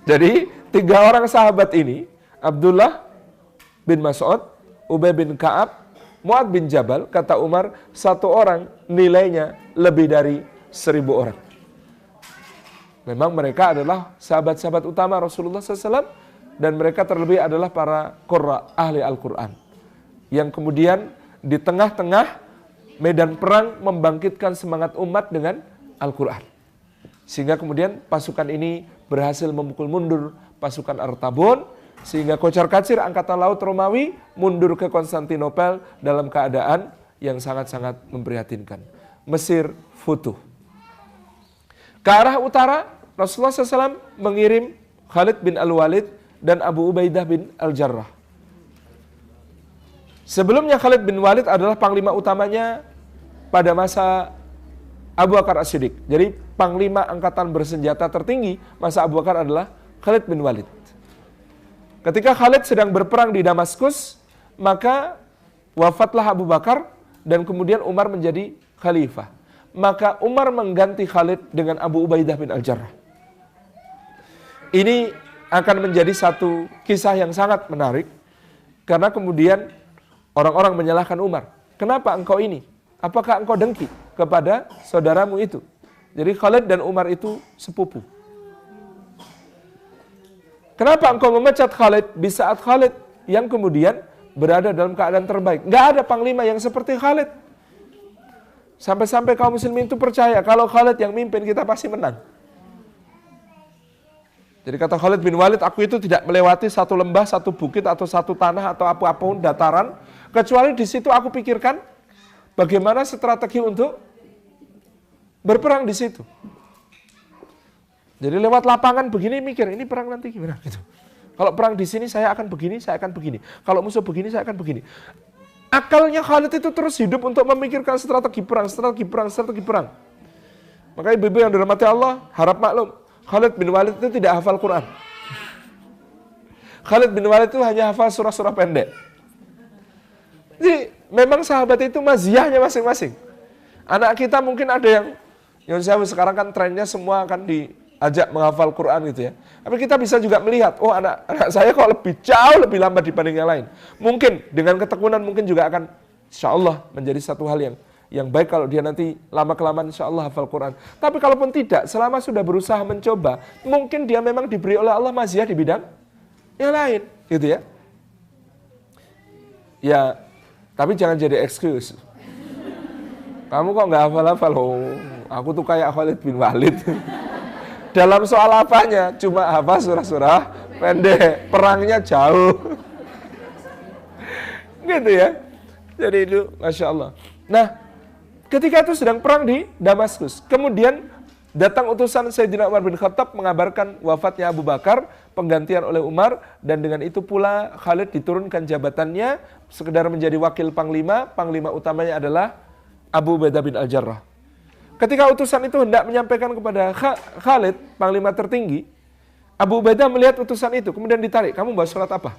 Jadi 3 orang sahabat ini, Abdullah bin Mas'ud, Ubay bin Ka'ab, Mu'ad bin Jabal, kata Umar, 1 orang nilainya lebih dari 1.000 orang. Memang mereka adalah sahabat-sahabat utama Rasulullah SAW, dan mereka terlebih adalah para qurra, ahli Al-Quran. Yang kemudian di tengah-tengah medan perang membangkitkan semangat umat dengan Al-Quran. Sehingga kemudian pasukan ini berhasil memukul mundur pasukan Artabun, sehingga kocar-kacir angkatan laut Romawi mundur ke Konstantinopel dalam keadaan yang sangat-sangat memprihatinkan. Mesir futuh. Ke arah utara, Rasulullah SAW mengirim Khalid bin Al-Walid dan Abu Ubaidah bin Al-Jarrah. Sebelumnya Khalid bin Walid adalah panglima utamanya pada masa Abu Bakar As-Siddiq. Jadi panglima angkatan bersenjata tertinggi masa Abu Bakar adalah Khalid bin Walid. Ketika Khalid sedang berperang di Damaskus, maka wafatlah Abu Bakar dan kemudian Umar menjadi khalifah. Maka Umar mengganti Khalid dengan Abu Ubaidah bin Al-Jarrah. Ini akan menjadi satu kisah yang sangat menarik, karena kemudian orang-orang menyalahkan Umar. "Kenapa engkau ini? Apakah engkau dengki kepada saudaramu itu?" Jadi Khalid dan Umar itu sepupu. "Kenapa engkau memecat Khalid di saat Khalid yang kemudian berada dalam keadaan terbaik? Nggak ada panglima yang seperti Khalid. Sampai-sampai kaum muslimin itu percaya kalau Khalid yang mimpin kita pasti menang." Jadi kata Khalid bin Walid, "Aku itu tidak melewati satu lembah, satu bukit, atau satu tanah, atau apapun dataran, kecuali di situ aku pikirkan bagaimana strategi untuk berperang di situ. Jadi lewat lapangan begini mikir, ini perang nanti gimana gitu. Kalau perang di sini saya akan begini, saya akan begini. Kalau musuh begini, saya akan begini." Akalnya Khalid itu terus hidup untuk memikirkan strategi perang, strategi perang, strategi perang. Maka ibu-ibu yang dirahmati Allah, harap maklum, Khalid bin Walid itu tidak hafal Quran. Khalid bin Walid itu hanya hafal surah-surah pendek. Jadi memang sahabat itu maziyahnya masing-masing. Anak kita mungkin ada yang sekarang kan trennya semua akan ajak menghafal Quran gitu ya. Tapi kita bisa juga melihat, oh anak saya kok jauh lebih lambat dibanding yang lain. Mungkin dengan ketekunan mungkin juga akan insya Allah menjadi satu hal yang baik kalau dia nanti lama-kelamaan insya Allah hafal Quran. Tapi kalaupun tidak, selama sudah berusaha mencoba, mungkin dia memang diberi oleh Allah maziyah di bidang yang lain, gitu ya. Ya, tapi jangan jadi excuse. Kamu kok nggak hafal-hafal? Oh, aku tuh kayak Khalid bin Walid. Dalam soal apanya? Cuma hafal surah-surah pendek, perangnya jauh. Gitu ya. Jadi itu, Masya Allah. Nah, ketika itu sedang perang di Damaskus. Kemudian datang utusan Sayyidina Umar bin Khattab mengabarkan wafatnya Abu Bakar, penggantian oleh Umar, dan dengan itu pula Khalid diturunkan jabatannya, sekedar menjadi wakil panglima. Panglima utamanya adalah Abu Ubaidah bin Al-Jarrah. Ketika utusan itu hendak menyampaikan kepada Khalid, panglima tertinggi, Abu Ubaidah melihat utusan itu, kemudian ditarik. Kamu bawa surat apa?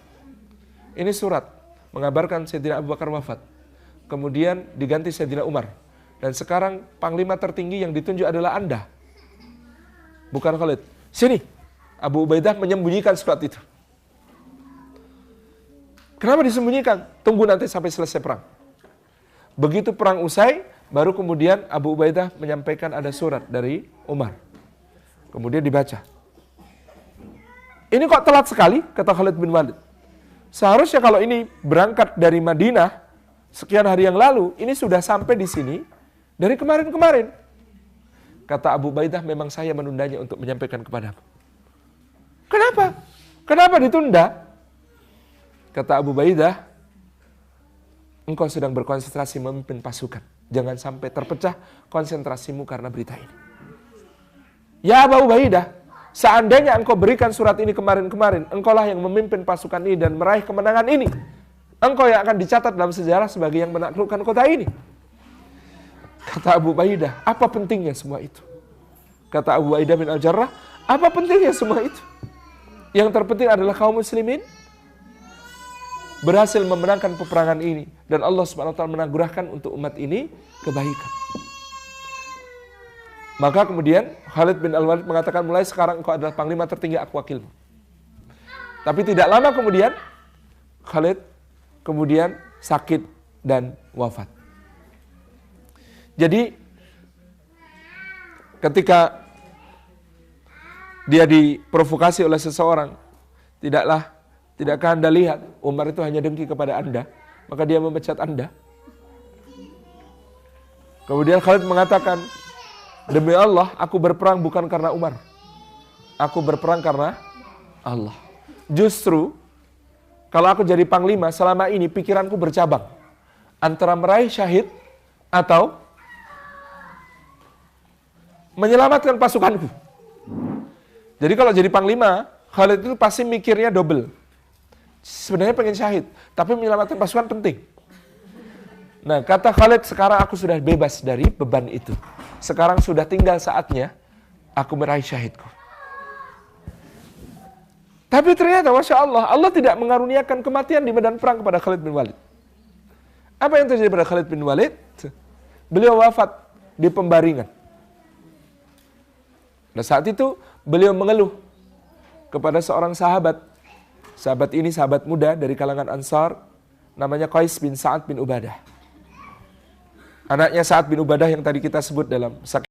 Ini surat mengabarkan Sayyidina Abu Bakar wafat. Kemudian diganti Sayyidina Umar. Dan sekarang panglima tertinggi yang ditunjuk adalah Anda, bukan Khalid. Sini. Abu Ubaidah menyembunyikan surat itu. Kenapa disembunyikan? Tunggu nanti sampai selesai perang. Begitu perang usai, baru kemudian Abu Ubaidah menyampaikan ada surat dari Umar. Kemudian dibaca. Ini kok telat sekali, kata Khalid bin Walid. Seharusnya kalau ini berangkat dari Madinah, sekian hari yang lalu, ini sudah sampai di sini dari kemarin-kemarin. Kata Abu Ubaidah, memang saya menundanya untuk menyampaikan kepadamu. Kenapa? Kenapa ditunda? Kata Abu Ubaidah, engkau sedang berkonsentrasi memimpin pasukan. Jangan sampai terpecah konsentrasimu karena berita ini. Ya Abu Ubaidah, seandainya engkau berikan surat ini kemarin-kemarin, engkaulah yang memimpin pasukan ini dan meraih kemenangan ini. Engkau yang akan dicatat dalam sejarah sebagai yang menaklukkan kota ini. Kata Abu Ubaidah, apa pentingnya semua itu? Kata Abu Ubaidah bin Al-Jarrah, apa pentingnya semua itu? Yang terpenting adalah kaum muslimin berhasil memenangkan peperangan ini. Dan Allah SWT menganugerahkan untuk umat ini kebaikan. Maka kemudian Khalid bin Al-Walid mengatakan, mulai sekarang engkau adalah panglima tertinggi, aku wakilmu. Tapi tidak lama kemudian, Khalid kemudian sakit dan wafat. Jadi ketika dia diprovokasi oleh seseorang, tidakkah Anda lihat Umar itu hanya dengki kepada Anda, maka dia memecat Anda. Kemudian Khalid mengatakan, demi Allah, aku berperang bukan karena Umar. Aku berperang karena Allah. Justru, kalau aku jadi panglima, selama ini pikiranku bercabang. Antara meraih syahid atau menyelamatkan pasukanku. Jadi kalau jadi panglima, Khalid itu pasti mikirnya double. Sebenarnya pengen syahid, tapi menyelamatkan pasukan penting. Nah, kata Khalid, sekarang aku sudah bebas dari beban itu. Sekarang sudah tinggal saatnya aku meraih syahidku. Tapi ternyata, Masya Allah, Allah tidak mengaruniakan kematian di medan perang kepada Khalid bin Walid. Apa yang terjadi pada Khalid bin Walid? Beliau wafat di pembaringan. Nah, saat itu beliau mengeluh kepada seorang sahabat. Sahabat ini sahabat muda dari kalangan Ansar, namanya Qais bin Sa'ad bin Ubadah. Anaknya Sa'ad bin Ubadah yang tadi kita sebut dalam sakit.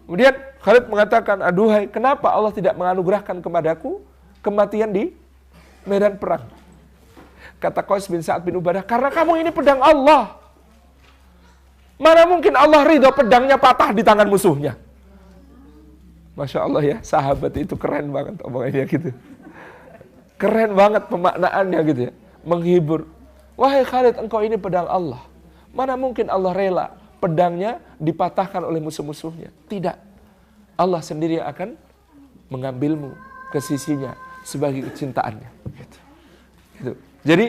Kemudian Khalid mengatakan, aduhai, kenapa Allah tidak menganugerahkan kepadaku kematian di medan perang? Kata Qais bin Sa'ad bin Ubadah, karena kamu ini pedang Allah. Mana mungkin Allah ridho pedangnya patah di tangan musuhnya? Masya Allah ya, sahabat itu keren banget omongannya gitu. Keren banget pemaknaannya gitu ya. Menghibur. Wahai Khalid, engkau ini pedang Allah. Mana mungkin Allah rela pedangnya dipatahkan oleh musuh-musuhnya? Tidak. Allah sendiri yang akan mengambilmu ke sisinya sebagai kecintaannya. Gitu. Gitu. Jadi,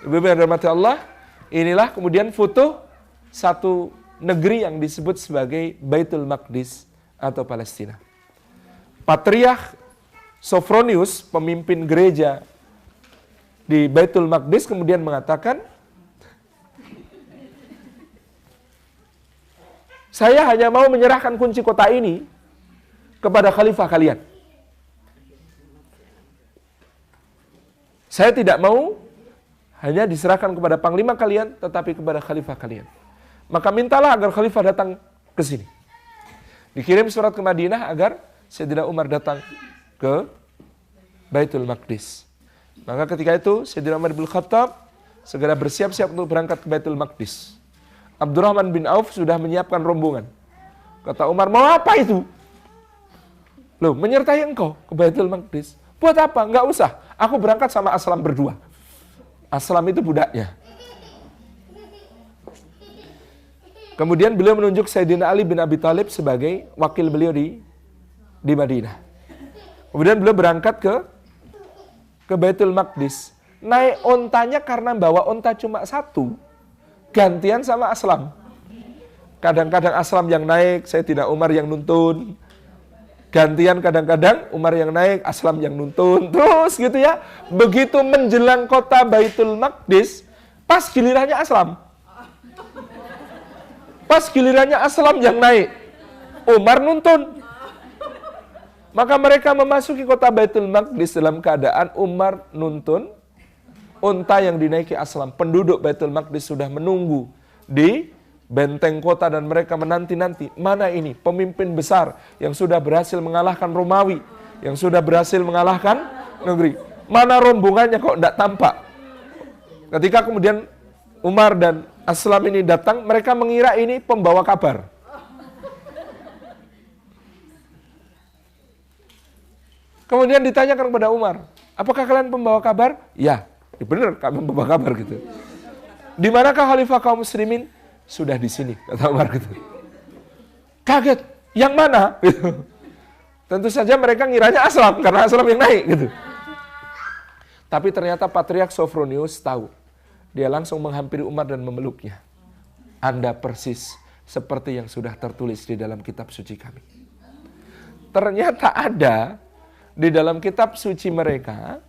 Ibu-ibu yang dirahmati Allah, inilah kemudian foto satu negeri yang disebut sebagai Baitul Maqdis atau Palestina. Patriarch Sophronius, pemimpin gereja di Baitul Maqdis, kemudian mengatakan, saya hanya mau menyerahkan kunci kota ini kepada khalifah kalian. Saya tidak mau hanya diserahkan kepada panglima kalian, tetapi kepada khalifah kalian. Maka mintalah agar khalifah datang ke sini. Dikirim surat ke Madinah agar Sayyidina Umar datang ke Baitul Maqdis. Maka ketika itu Sayyidina Umar bin Khattab segera bersiap-siap untuk berangkat ke Baitul Maqdis. Abdurrahman bin Auf sudah menyiapkan rombongan. Kata Umar, mau apa itu? Loh, menyertai engkau ke Baitul Maqdis. Buat apa? Enggak usah. Aku berangkat sama Aslam berdua. Aslam itu budaknya. Kemudian beliau menunjuk Sayyidina Ali bin Abi Thalib sebagai wakil beliau di Madinah. Kemudian beliau berangkat ke Baitul Maqdis. Naik ontanya karena bawa onta cuma satu. Gantian sama Aslam. Kadang-kadang Aslam yang naik, Sayyidina Umar yang nuntun. Gantian kadang-kadang Umar yang naik, Aslam yang nuntun. Terus gitu ya. Begitu menjelang kota Baitul Maqdis, pas gilirannya Aslam. Pas gilirannya Aslam yang naik, Umar nuntun. Maka mereka memasuki kota Baitul Maqdis dalam keadaan Umar nuntun, unta yang dinaiki Aslam. Penduduk Baitul Maqdis sudah menunggu di benteng kota dan mereka menanti-nanti. Mana ini pemimpin besar yang sudah berhasil mengalahkan Romawi, yang sudah berhasil mengalahkan negeri. Mana rombongannya kok tidak tampak. Ketika kemudian Umar dan Aslam ini datang, mereka mengira ini pembawa kabar. Kemudian ditanyakan kepada Umar, apakah kalian pembawa kabar? Ya, benar kami pembawa kabar gitu. Di manakah khalifah kaum muslimin? Sudah di sini, kata Umar gitu. Kaget, yang mana? Gitu. Tentu saja mereka ngiranya Aslam, karena Aslam yang naik gitu. Tapi ternyata Patriark Sophronius tahu. Dia langsung menghampiri Umar dan memeluknya. Anda persis seperti yang sudah tertulis di dalam kitab suci kami. Ternyata ada di dalam kitab suci mereka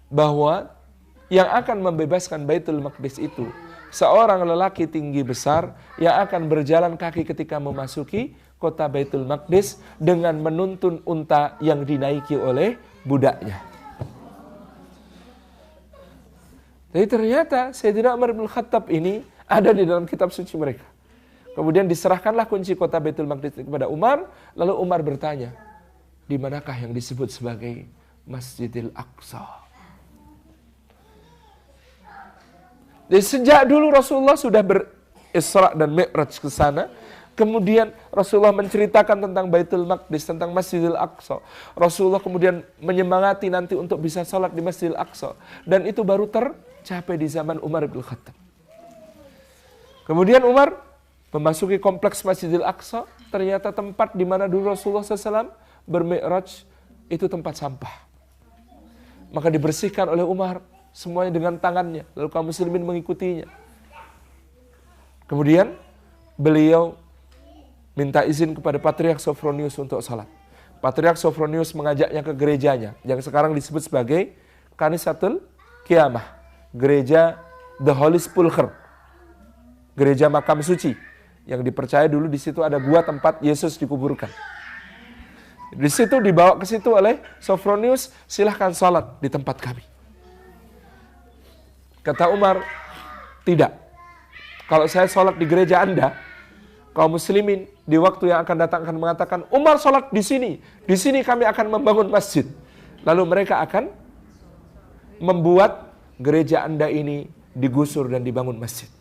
bahwa yang akan membebaskan Baitul Maqdis itu seorang lelaki tinggi besar yang akan berjalan kaki ketika memasuki kota Baitul Maqdis dengan menuntun unta yang dinaiki oleh budaknya. Jadi ternyata Sayyidina Umar bin Khattab ini ada di dalam kitab suci mereka. Kemudian diserahkanlah kunci kota Baitul Maqdis kepada Umar, lalu Umar bertanya, di manakah yang disebut sebagai Masjidil Aqsa? Jadi sejak dulu Rasulullah sudah berisra dan mi'raj ke sana. Kemudian Rasulullah menceritakan tentang Baitul Maqdis, tentang Masjidil Aqsa. Rasulullah kemudian menyemangati nanti untuk bisa sholat di Masjidil Aqsa. Dan itu baru tercapai di zaman Umar bin Khattab. Kemudian Umar memasuki kompleks Masjidil Aqsa. Ternyata tempat di mana dulu Rasulullah SAW bermi'raj itu tempat sampah. Maka dibersihkan oleh Umar semuanya dengan tangannya. Lalu kaum muslimin mengikutinya. Kemudian beliau minta izin kepada Patriark Sophronius untuk salat. Patriark Sophronius mengajaknya ke gerejanya yang sekarang disebut sebagai Kanisatul Qiyamah, gereja The Holy Sepulchre, gereja makam suci yang dipercaya dulu di situ ada gua tempat Yesus dikuburkan. Di situ dibawa ke situ oleh Sophronius, silahkan salat di tempat kami. Kata Umar, tidak. Kalau saya salat di gereja Anda, kaum muslimin di waktu yang akan datang akan mengatakan, Umar sholat di sini kami akan membangun masjid. Lalu mereka akan membuat gereja Anda ini digusur dan dibangun masjid.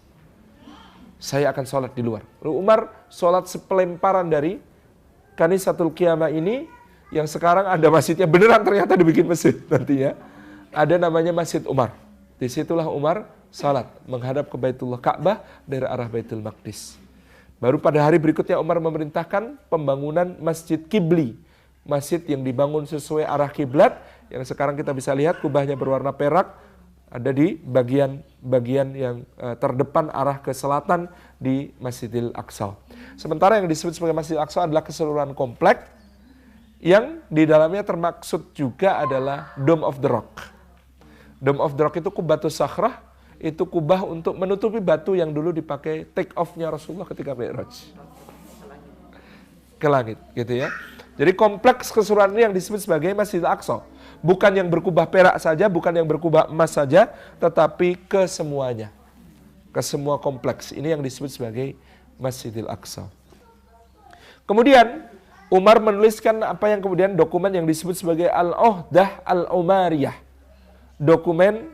Saya akan sholat di luar. Lalu Umar sholat sepelemparan dari Kanisatul Qiyamah ini, yang sekarang ada masjidnya, beneran ternyata dibikin masjid nantinya. Ada namanya Masjid Umar. Disitulah Umar sholat menghadap ke Baitullah Ka'bah dari arah Baitul Maqdis. Baru pada hari berikutnya Umar memerintahkan pembangunan Masjid Qibli. Masjid yang dibangun sesuai arah kiblat, yang sekarang kita bisa lihat kubahnya berwarna perak, ada di bagian yang terdepan arah ke selatan di Masjidil Aqsa. Sementara yang disebut sebagai Masjidil Aqsa adalah keseluruhan komplek yang di dalamnya termaksud juga adalah Dome of the Rock. Dome of the Rock itu Qubatus Sakhrah, itu kubah untuk menutupi batu yang dulu dipakai take off-nya Rasulullah ketika Mi'raj. ke langit, gitu ya. Jadi kompleks keseluruhan ini yang disebut sebagai Masjidil Aqsa. Bukan yang berkubah perak saja, bukan yang berkubah emas saja, tetapi kesemuanya. Ke semua kompleks. Ini yang disebut sebagai Masjidil Aqsa. Kemudian Umar menuliskan apa yang kemudian dokumen yang disebut sebagai Al-Uhdah Al-Umariyah. Dokumen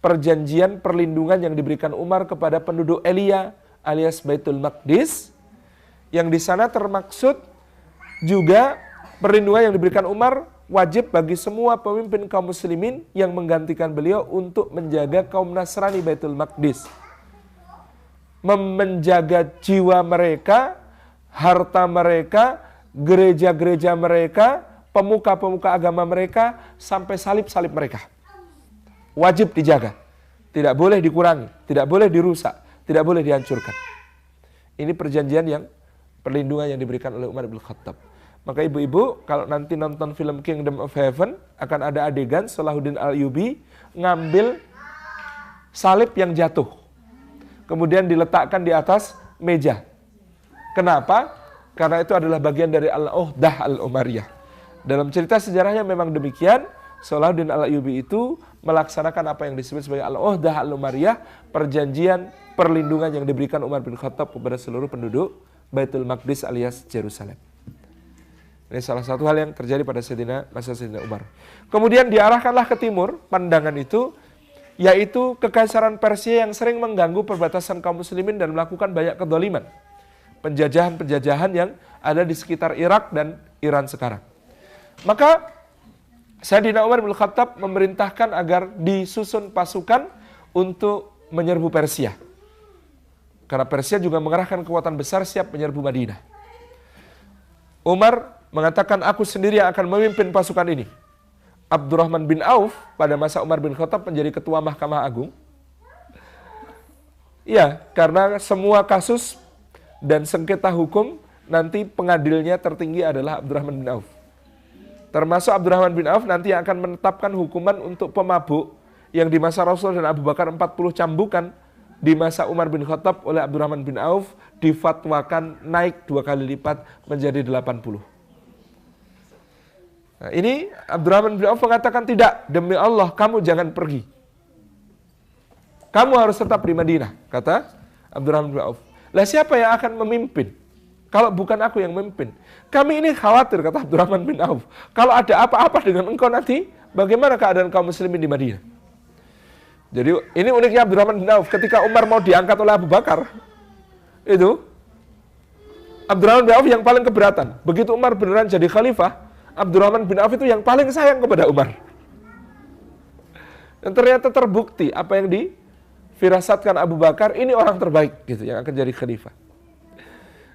perjanjian perlindungan yang diberikan Umar kepada penduduk Elia alias Baitul Maqdis. Yang di sana termaksud juga perlindungan yang diberikan Umar wajib bagi semua pemimpin kaum muslimin yang menggantikan beliau untuk menjaga kaum Nasrani Baitul Maqdis. Menjaga jiwa mereka, harta mereka, gereja-gereja mereka, pemuka-pemuka agama mereka, sampai salib-salib mereka. Wajib dijaga. Tidak boleh dikurangi, tidak boleh dirusak, tidak boleh dihancurkan. Ini perjanjian yang perlindungan yang diberikan oleh Umar bin Khattab. Maka ibu-ibu kalau nanti nonton film Kingdom of Heaven akan ada adegan Salahuddin Al-Ayyubi ngambil salib yang jatuh. Kemudian diletakkan di atas meja. Kenapa? Karena itu adalah bagian dari Al-Uhdah Al-Umariyah. Dalam cerita sejarahnya memang demikian. Salahuddin Al-Ayyubi itu melaksanakan apa yang disebut sebagai Al-Uhdah Al-Umariyah, perjanjian perlindungan yang diberikan Umar bin Khattab kepada seluruh penduduk Baitul Maqdis alias Jerusalem. Ini salah satu hal yang terjadi pada masa Sayyidina Umar. Kemudian diarahkanlah ke timur pandangan itu, yaitu kekaisaran Persia yang sering mengganggu perbatasan kaum muslimin dan melakukan banyak kedoliman. Penjajahan-penjajahan yang ada di sekitar Irak dan Iran sekarang. Maka Sayyidina Umar bin Khattab memerintahkan agar disusun pasukan untuk menyerbu Persia. Karena Persia juga mengerahkan kekuatan besar siap menyerbu Madinah. Umar mengatakan, aku sendiri yang akan memimpin pasukan ini. Abdurrahman bin Auf pada masa Umar bin Khattab menjadi ketua Mahkamah Agung. Ya, karena semua kasus dan sengketa hukum nanti pengadilnya tertinggi adalah Abdurrahman bin Auf. Termasuk Abdurrahman bin Auf nanti yang akan menetapkan hukuman untuk pemabuk yang di masa Rasul dan Abu Bakar 40 cambukan, di masa Umar bin Khattab oleh Abdurrahman bin Auf difatwakan naik 2 kali lipat menjadi 80. Nah, ini Abdurrahman bin Auf mengatakan, tidak, demi Allah kamu jangan pergi. Kamu harus tetap di Madinah, kata Abdurrahman bin Auf. Lah siapa yang akan memimpin? Kalau bukan aku yang memimpin. Kami ini khawatir, kata Abdurrahman bin Auf. Kalau ada apa-apa dengan engkau nanti, bagaimana keadaan kaum muslimin di Madinah? Jadi ini uniknya Abdurrahman bin Auf. Ketika Umar mau diangkat oleh Abu Bakar, itu Abdurrahman bin Auf yang paling keberatan. Begitu Umar beneran jadi khalifah, Abdurrahman bin Auf itu yang paling sayang kepada Umar. Dan ternyata terbukti apa yang difirasatkan Abu Bakar, ini orang terbaik gitu yang akan jadi khalifah.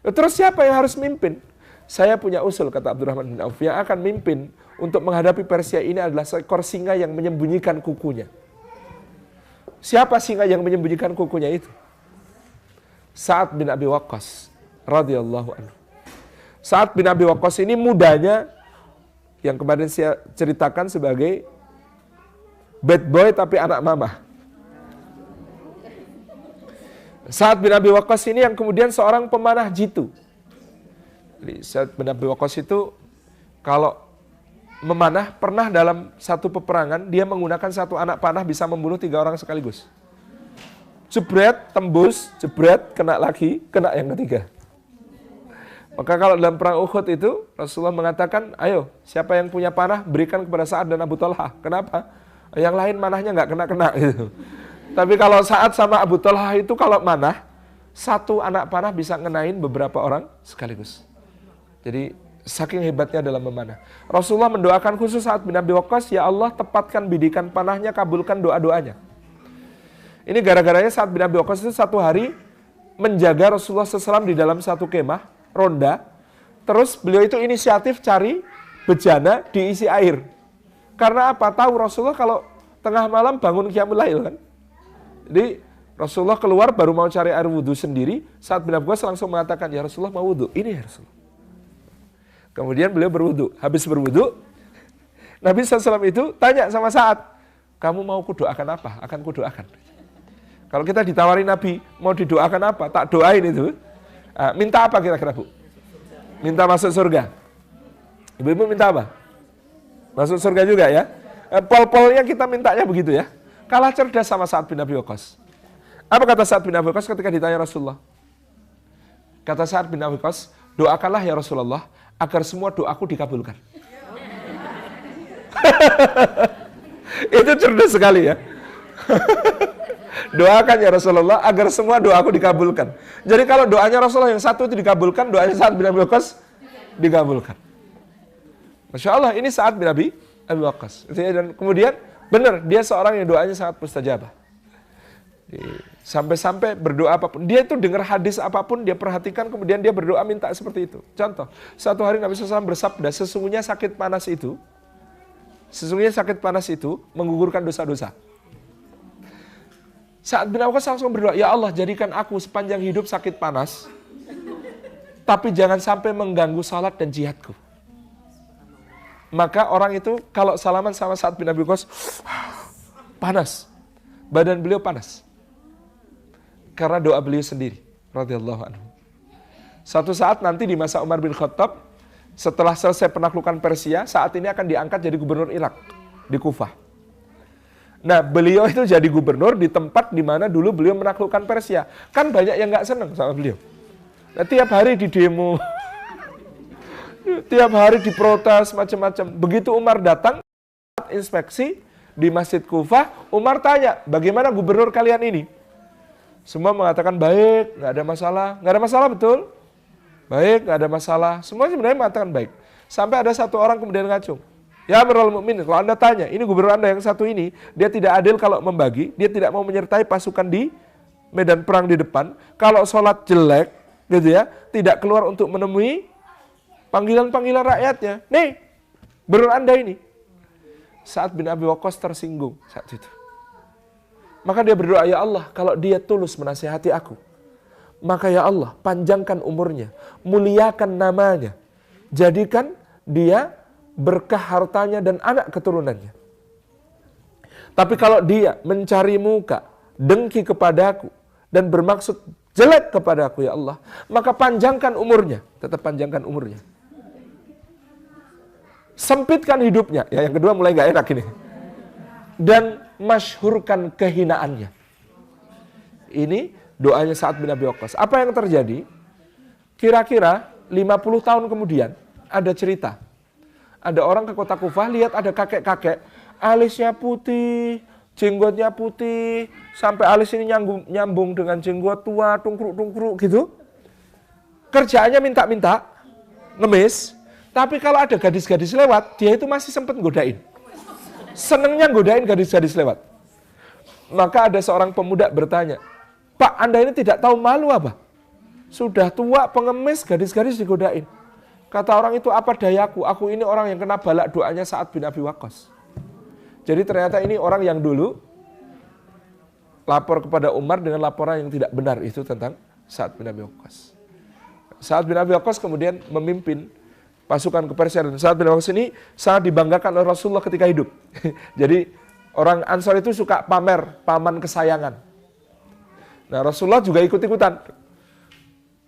Terus siapa yang harus mimpin? Saya punya usul, kata Abdurrahman bin Auf, yang akan mimpin untuk menghadapi Persia ini adalah seekor singa yang menyembunyikan kukunya. Siapa singa yang menyembunyikan kukunya itu? Sa'ad bin Abi Waqqas radhiyallahu anhu. Sa'ad bin Abi Waqqas ini mudanya yang kemarin saya ceritakan sebagai bad boy tapi anak mama. Sa'ad bin Abi Waqqas ini yang kemudian seorang pemanah jitu. Jadi Sa'ad bin Abi Waqqas itu kalau memanah, pernah dalam satu peperangan dia menggunakan satu anak panah bisa membunuh 3 orang sekaligus. Jebret, tembus, jebret, kena lagi, kena yang ketiga. Maka kalau dalam perang Uhud itu Rasulullah mengatakan, ayo siapa yang punya panah berikan kepada Sa'ad dan Abu Talha. Kenapa? Yang lain manahnya nggak kena-kena gitu. Tapi kalau Sa'ad sama Abu Talha itu kalau manah, satu anak panah bisa ngenain beberapa orang sekaligus. Jadi saking hebatnya dalam memanah. Rasulullah mendoakan khusus Sa'ad bin Abi Waqqas, ya Allah tepatkan bidikan panahnya, kabulkan doa-doanya. Ini gara-garanya Sa'ad bin Abi Waqqas itu satu hari menjaga Rasulullah SAW di dalam satu kemah, ronda. Terus beliau itu inisiatif cari bejana diisi air. Karena apa? Tahu Rasulullah kalau tengah malam bangun qiyamul lail kan. Jadi Rasulullah keluar baru mau cari air wudhu sendiri. Sa'ad bin Abi Waqqas langsung mengatakan, ya Rasulullah mau wudhu. Ini ya Rasulullah. Kemudian beliau berwudu. Habis berwudu, Nabi SAW itu tanya sama Sa'ad, kamu mau kudoakan apa? Akan kudoakan. Kalau kita ditawari Nabi, mau didoakan apa? Tak doain itu. Minta apa kira-kira Bu? Minta masuk surga. Ibu-ibu minta apa? Masuk surga juga ya. Pol-polnya kita mintanya begitu ya. Kalah cerdas sama Sa'ad bin Abi Waqqas. Apa kata Sa'ad bin Abi Waqqas ketika ditanya Rasulullah? Kata Sa'ad bin Abi Waqqas, doakanlah ya Rasulullah agar semua doaku dikabulkan. Itu cerdas sekali ya. Doakan ya Rasulullah agar semua doaku dikabulkan. Jadi kalau doanya Rasulullah yang satu itu dikabulkan, doanya Sa'ad bin Abi Waqqas dikabulkan. Masya Allah, ini Sa'ad bin Abi Waqqas. Dan kemudian benar, dia seorang yang doanya sangat mustajabah. Sampai-sampai berdoa apapun, dia itu dengar hadis apapun dia perhatikan, kemudian dia berdoa minta seperti itu. Contoh, satu hari Nabi SAW bersabda, sesungguhnya sakit panas itu menggugurkan dosa-dosa. Sa'ad bin Abi Waqqas langsung berdoa, ya Allah jadikan aku sepanjang hidup sakit panas, tapi jangan sampai mengganggu salat dan jihadku. Maka orang itu kalau salaman sama Sa'ad bin Abi Waqqas, panas, badan beliau panas. Karena doa beliau sendiri, radhiyallahu anhu. Suatu saat nanti di masa Umar bin Khattab, setelah selesai penaklukan Persia, saat ini akan diangkat jadi gubernur Irak di Kufah. Nah, beliau itu jadi gubernur di tempat di mana dulu beliau menaklukkan Persia. Kan banyak yang nggak senang sama beliau. Nah, tiap hari di demo, tiap hari diprotes macam-macam. Begitu Umar datang, inspeksi di Masjid Kufah, Umar tanya, bagaimana gubernur kalian ini? Semua mengatakan baik, nggak ada masalah betul? Baik, nggak ada masalah. Semua sebenarnya mengatakan baik. Sampai ada satu orang kemudian ngacung. Ya Amirul Mukminin, kalau Anda tanya, ini gubernur Anda yang satu ini, dia tidak adil kalau membagi, dia tidak mau menyertai pasukan di medan perang di depan. Kalau sholat jelek, gitu ya, tidak keluar untuk menemui panggilan-panggilan rakyatnya. Nih, gubernur Anda ini. Sa'ad bin Abi Waqqas tersinggung saat itu. Maka dia berdoa, ya Allah, kalau dia tulus menasihati aku, maka ya Allah, panjangkan umurnya, muliakan namanya, jadikan dia berkah hartanya dan anak keturunannya. Tapi kalau dia mencari muka, dengki kepadaku, dan bermaksud jelek kepadaku ya Allah, maka panjangkan umurnya, tetap panjangkan umurnya. Sempitkan hidupnya, ya yang kedua mulai gak enak ini. Dan masyhurkan kehinaannya. Ini doanya Sa'ad bin Abi Waqqas. Apa yang terjadi? Kira-kira 50 tahun kemudian ada cerita. Ada orang ke kota Kufah, lihat ada kakek-kakek, alisnya putih, jenggotnya putih, sampai alis ini nyambung dengan jenggot tua, tungkruk-tungkruk gitu. Kerjaannya minta-minta, ngemis, tapi kalau ada gadis-gadis lewat, dia itu masih sempat godain. Senengnya godain gadis-gadis lewat. Maka ada seorang pemuda bertanya, Pak, Anda ini tidak tahu malu apa? Sudah tua, pengemis, gadis-gadis digodain. Kata orang itu, apa dayaku? Aku ini orang yang kena balak doanya Sa'ad bin Abi Waqqas. Jadi ternyata ini orang yang dulu lapor kepada Umar dengan laporan yang tidak benar itu tentang Sa'ad bin Abi Waqqas. Sa'ad bin Abi Waqqas kemudian memimpin pasukan ke Persia, dan Sa'ad bin Abi Waqqas ini sangat dibanggakan oleh Rasulullah ketika hidup. Jadi orang Ansor itu suka pamer paman kesayangan. Nah, Rasulullah juga ikut-ikutan.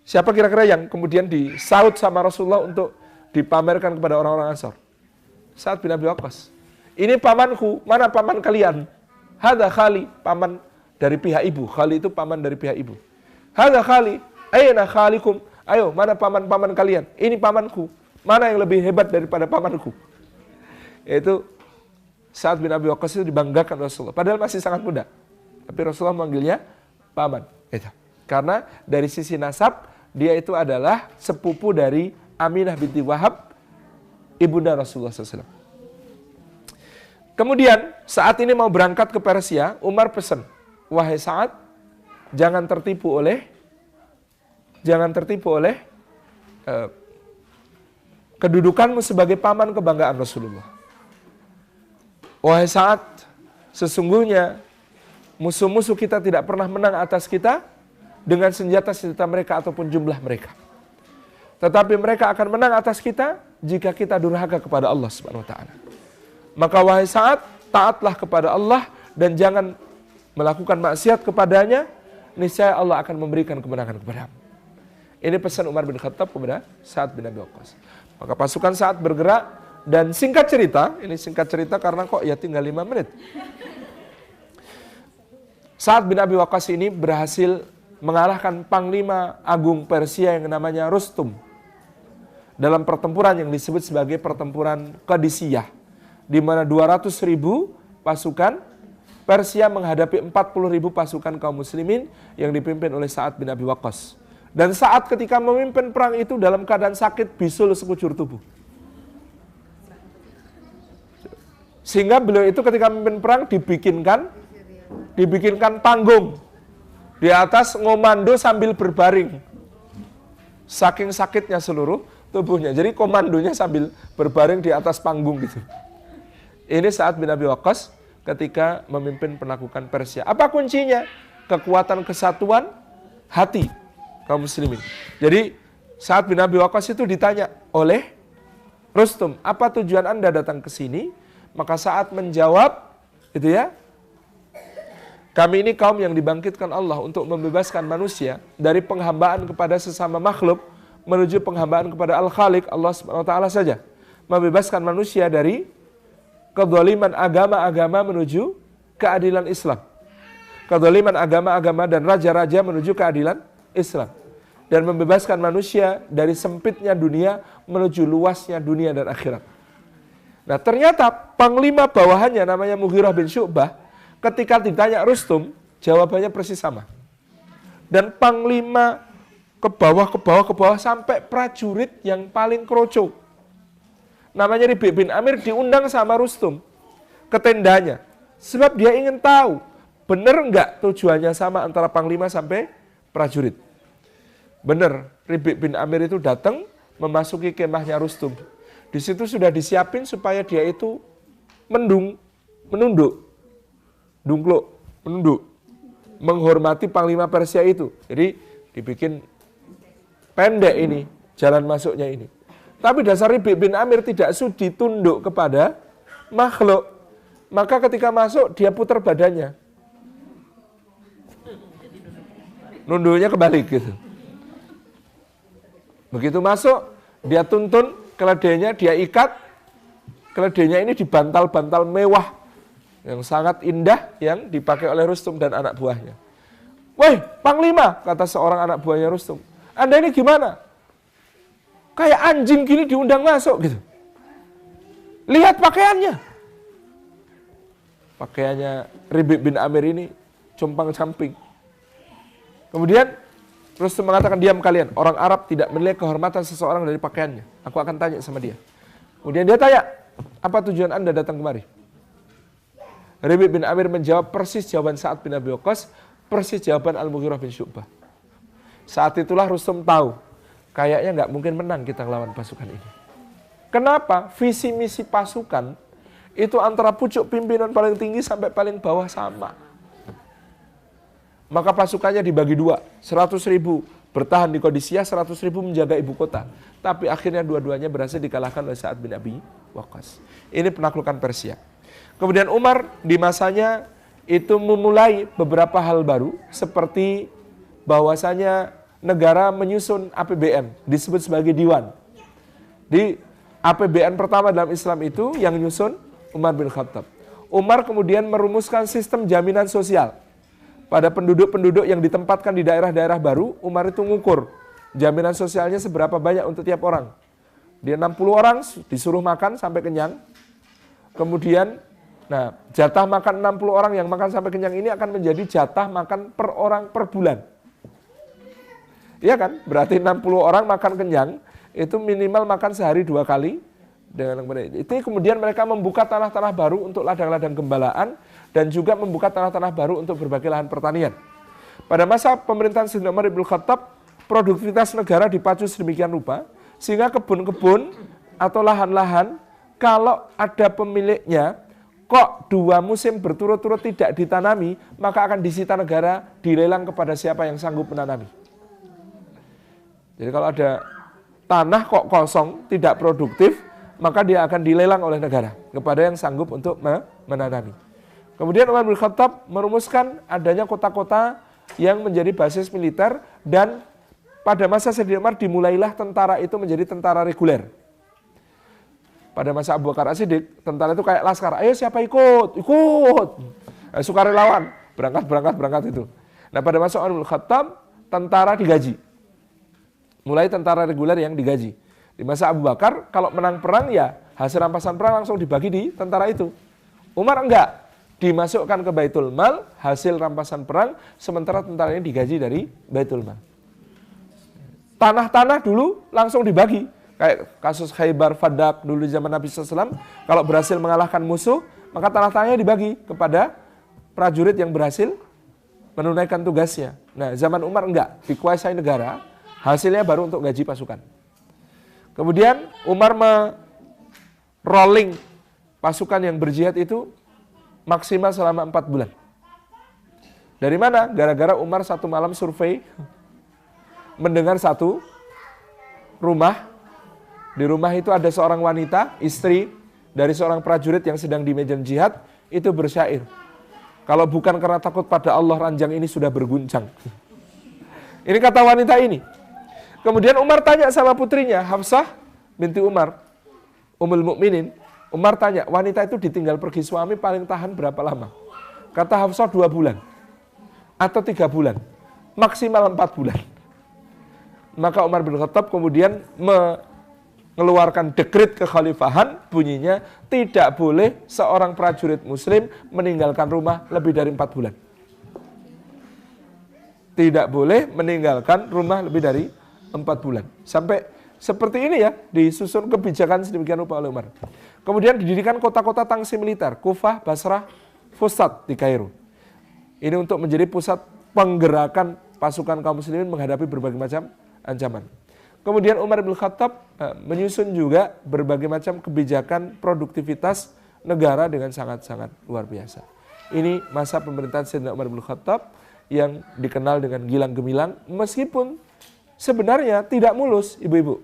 Siapa kira-kira yang kemudian disaut sama Rasulullah untuk dipamerkan kepada orang-orang Ansor? Sa'ad bin Abi Waqqas. Ini pamanku, mana paman kalian? Hadza khali, paman dari pihak ibu. Khali itu paman dari pihak ibu. Hadza khali, aina khalikum? Ayo, mana paman-paman kalian? Ini pamanku. Mana yang lebih hebat daripada pamanku? Yaitu Sa'ad bin Abi Waqqas itu dibanggakan Rasulullah. Padahal masih sangat muda. Tapi Rasulullah memanggilnya paman. Itu. Karena dari sisi nasab, dia itu adalah sepupu dari Aminah binti Wahab, ibunda Rasulullah SAW. Kemudian saat ini mau berangkat ke Persia, Umar pesan, wahai Sa'ad, jangan tertipu oleh kedudukanmu sebagai paman kebanggaan Rasulullah. Wahai Sa'ad, sesungguhnya musuh-musuh kita tidak pernah menang atas kita dengan senjata-senjata mereka ataupun jumlah mereka. Tetapi mereka akan menang atas kita jika kita durhaka kepada Allah Subhanahu wa taala. Maka wahai Sa'ad, taatlah kepada Allah dan jangan melakukan maksiat kepadanya, niscaya Allah akan memberikan kemenangan kepadamu. Ini pesan Umar bin Khattab kepada Sa'ad bin Abi Waqqas. Maka pasukan Sa'ad bergerak, dan singkat cerita, ini singkat cerita karena kok ya tinggal 5 menit. Sa'ad bin Abi Waqqas ini berhasil mengalahkan Panglima Agung Persia yang namanya Rustum dalam pertempuran yang disebut sebagai pertempuran Qadisiyah, di mana 200.000 pasukan Persia menghadapi 40.000 pasukan kaum muslimin yang dipimpin oleh Sa'ad bin Abi Waqqas. Dan Sa'ad ketika memimpin perang itu dalam keadaan sakit bisul sekujur tubuh. Sehingga beliau itu ketika memimpin perang dibikinkan panggung di atas, ngomando sambil berbaring. Saking sakitnya seluruh tubuhnya. Jadi komandonya sambil berbaring di atas panggung gitu. Ini Sa'ad bin Abi Waqqas ketika memimpin penaklukan Persia. Apa kuncinya? Kekuatan kesatuan hati kaum muslimin. Jadi Sa'ad bin Abi Waqqas itu ditanya oleh Rustum, apa tujuan Anda datang ke sini? Maka Sa'ad menjawab, gitu ya, kami ini kaum yang dibangkitkan Allah untuk membebaskan manusia dari penghambaan kepada sesama makhluk menuju penghambaan kepada Al-Khaliq, Allah SWT saja. Membebaskan manusia dari kezaliman agama-agama menuju keadilan Islam. Kezaliman agama-agama dan raja-raja menuju keadilan Islam. Dan membebaskan manusia dari sempitnya dunia menuju luasnya dunia dan akhirat. Nah ternyata panglima bawahannya namanya Mughirah bin Syu'bah, ketika ditanya Rustum, jawabannya persis sama. Dan panglima ke bawah sampai prajurit yang paling kroco, namanya Rabi' bin Amir, diundang sama Rustum ke tendanya. Sebab dia ingin tahu, benar enggak tujuannya sama antara panglima sampai prajurit. Benar, Rabi' bin Amir itu datang memasuki kemahnya Rustum. Di situ sudah disiapin supaya dia itu menunduk, menghormati panglima Persia itu. Jadi dibikin pendek ini, jalan masuknya ini. Tapi dasar Rabi' bin Amir tidak sudi tunduk kepada makhluk. Maka ketika masuk dia putar badannya. Nunduknya kebalik gitu. Begitu masuk, dia tuntun keledainya, dia ikat. Keledainya ini dibantal-bantal mewah yang sangat indah yang dipakai oleh Rustum dan anak buahnya. Woi, Panglima, kata seorang anak buahnya Rustum, Anda ini gimana? Kayak anjing gini diundang masuk gitu. Lihat pakaiannya. Pakaiannya Rabi' bin Amir ini compang-camping. Kemudian Rustum mengatakan, diam kalian, orang Arab tidak menilai kehormatan seseorang dari pakaiannya. Aku akan tanya sama dia. Kemudian dia tanya, apa tujuan Anda datang kemari? Rabi' bin Amir menjawab persis jawaban Sa'ad bin Abi Waqqas, persis jawaban Al-Mughirah bin Syu'bah. Saat itulah Rustum tahu, kayaknya nggak mungkin menang kita melawan pasukan ini. Kenapa? Visi misi pasukan itu antara pucuk pimpinan paling tinggi sampai paling bawah sama. Maka pasukannya dibagi dua, 100.000 bertahan di Qadisiyah, 100.000 menjaga ibu kota. Tapi akhirnya dua-duanya berhasil dikalahkan oleh Sa'ad bin Abi Waqqas. Ini penaklukan Persia. Kemudian Umar di masanya itu memulai beberapa hal baru, seperti bahwasanya negara menyusun APBN, disebut sebagai Diwan. Di APBN pertama dalam Islam itu yang nyusun Umar bin Khattab. Umar kemudian merumuskan sistem jaminan sosial. Pada penduduk-penduduk yang ditempatkan di daerah-daerah baru, Umar itu ngukur jaminan sosialnya seberapa banyak untuk tiap orang. Dia 60 orang disuruh makan sampai kenyang. Kemudian, jatah makan 60 orang yang makan sampai kenyang ini akan menjadi jatah makan per orang per bulan. Iya kan? Berarti 60 orang makan kenyang, itu minimal makan sehari 2 kali. Itu kemudian mereka membuka tanah-tanah baru untuk ladang-ladang gembalaan, dan juga membuka tanah-tanah baru untuk berbagai lahan pertanian. Pada masa pemerintahan Sayyidina Umar bin Khattab, produktivitas negara dipacu sedemikian rupa, sehingga kebun-kebun atau lahan-lahan, kalau ada pemiliknya, kok 2 musim berturut-turut tidak ditanami, maka akan disita negara, dilelang kepada siapa yang sanggup menanami. Jadi kalau ada tanah kok kosong, tidak produktif, maka dia akan dilelang oleh negara kepada yang sanggup untuk menanami. Kemudian Umar bin Khattab merumuskan adanya kota-kota yang menjadi basis militer dan pada masa Sayyidina Umar dimulailah tentara itu menjadi tentara reguler. Pada masa Abu Bakar As-Siddiq, tentara itu kayak laskar. Ayo siapa ikut? Ikut. Sukarelawan. Berangkat itu. Nah pada masa Umar bin Khattab, tentara digaji. Mulai tentara reguler yang digaji. Di masa Abu Bakar, kalau menang perang ya hasil rampasan perang langsung dibagi di tentara itu. Umar enggak. Dimasukkan ke Baitul Mal, hasil rampasan perang, sementara tentara ini digaji dari Baitul Mal. Tanah-tanah dulu langsung dibagi. Kayak kasus Khaybar, Fadak dulu zaman Nabi SAW, kalau berhasil mengalahkan musuh, maka tanah-tanahnya dibagi kepada prajurit yang berhasil menunaikan tugasnya. Nah, zaman Umar enggak, dikuasai negara, hasilnya baru untuk gaji pasukan. Kemudian Umar rolling pasukan yang berjihad itu maksimal selama 4 bulan. Dari mana? Gara-gara Umar satu malam survei, mendengar satu rumah. Di rumah itu ada seorang wanita, istri dari seorang prajurit yang sedang di medan jihad, itu bersyair. Kalau bukan karena takut pada Allah, ranjang ini sudah berguncang. Ini kata wanita ini. Kemudian Umar tanya sama putrinya, Hafsah binti Umar, Ummul Mukminin. Umar tanya, wanita itu ditinggal pergi suami paling tahan berapa lama? Kata Hafsah 2 bulan. Atau 3 bulan. Maksimal 4 bulan. Maka Umar bin Khattab kemudian mengeluarkan dekret kekhalifahan, bunyinya tidak boleh seorang prajurit muslim meninggalkan rumah lebih dari 4 bulan. Tidak boleh meninggalkan rumah lebih dari 4 bulan. Sampai seperti ini ya, disusun kebijakan sedemikian rupa oleh Umar. Kemudian didirikan kota-kota tangsi militer, Kufah, Basrah, Fustat di Kairo. Ini untuk menjadi pusat penggerakan pasukan kaum muslimin menghadapi berbagai macam ancaman. Kemudian Umar bin Khattab menyusun juga berbagai macam kebijakan produktivitas negara dengan sangat-sangat luar biasa. Ini masa pemerintahan Sayyidina Umar bin Khattab yang dikenal dengan gilang gemilang, meskipun sebenarnya tidak mulus, ibu-ibu.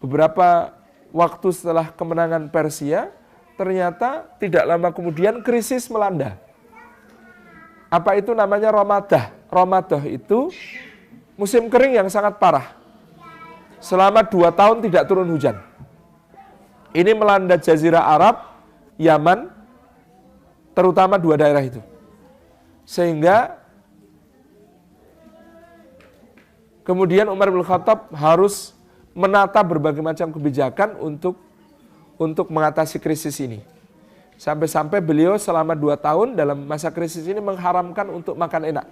Beberapa waktu setelah kemenangan Persia, ternyata tidak lama kemudian krisis melanda. Apa itu namanya Ramadah? Ramadah itu musim kering yang sangat parah. Selama 2 tahun tidak turun hujan. Ini melanda Jazirah Arab, Yaman, terutama 2 daerah itu. Sehingga kemudian Umar bin Khattab harus menata berbagai macam kebijakan untuk mengatasi krisis ini. Sampai-sampai beliau selama 2 tahun dalam masa krisis ini mengharamkan untuk makan enak.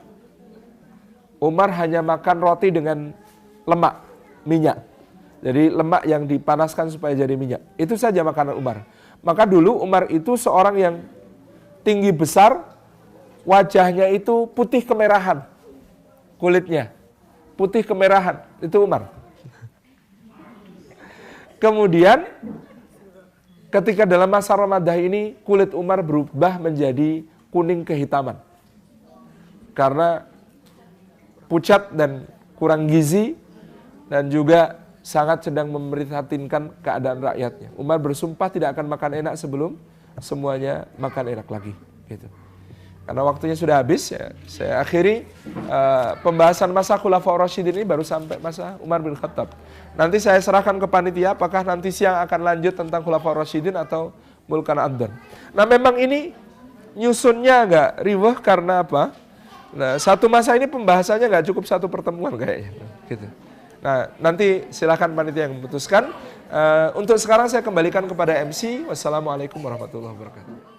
Umar hanya makan roti dengan lemak, minyak. Jadi lemak yang dipanaskan supaya jadi minyak. Itu saja makanan Umar. Maka dulu Umar itu seorang yang tinggi besar, wajahnya itu putih kemerahan. Kulitnya putih kemerahan, itu Umar. Kemudian ketika dalam masa Ramadan ini kulit Umar berubah menjadi kuning kehitaman. Karena pucat dan kurang gizi dan juga sangat sedang memprihatinkan keadaan rakyatnya. Umar bersumpah tidak akan makan enak sebelum semuanya makan enak lagi. Gitu. Karena waktunya sudah habis, ya, saya akhiri pembahasan masa Khulafaur Rasyidin ini baru sampai masa Umar bin Khattab. Nanti saya serahkan ke panitia apakah nanti siang akan lanjut tentang Khulafaur Rasyidin atau Mulkan Ad-Dar. Nah memang ini nyusunnya agak riweh karena apa? Nah satu masa ini pembahasannya nggak cukup satu pertemuan kayaknya. Gitu. Nah nanti silakan panitia yang memutuskan. Untuk sekarang saya kembalikan kepada MC. Wassalamualaikum warahmatullahi wabarakatuh.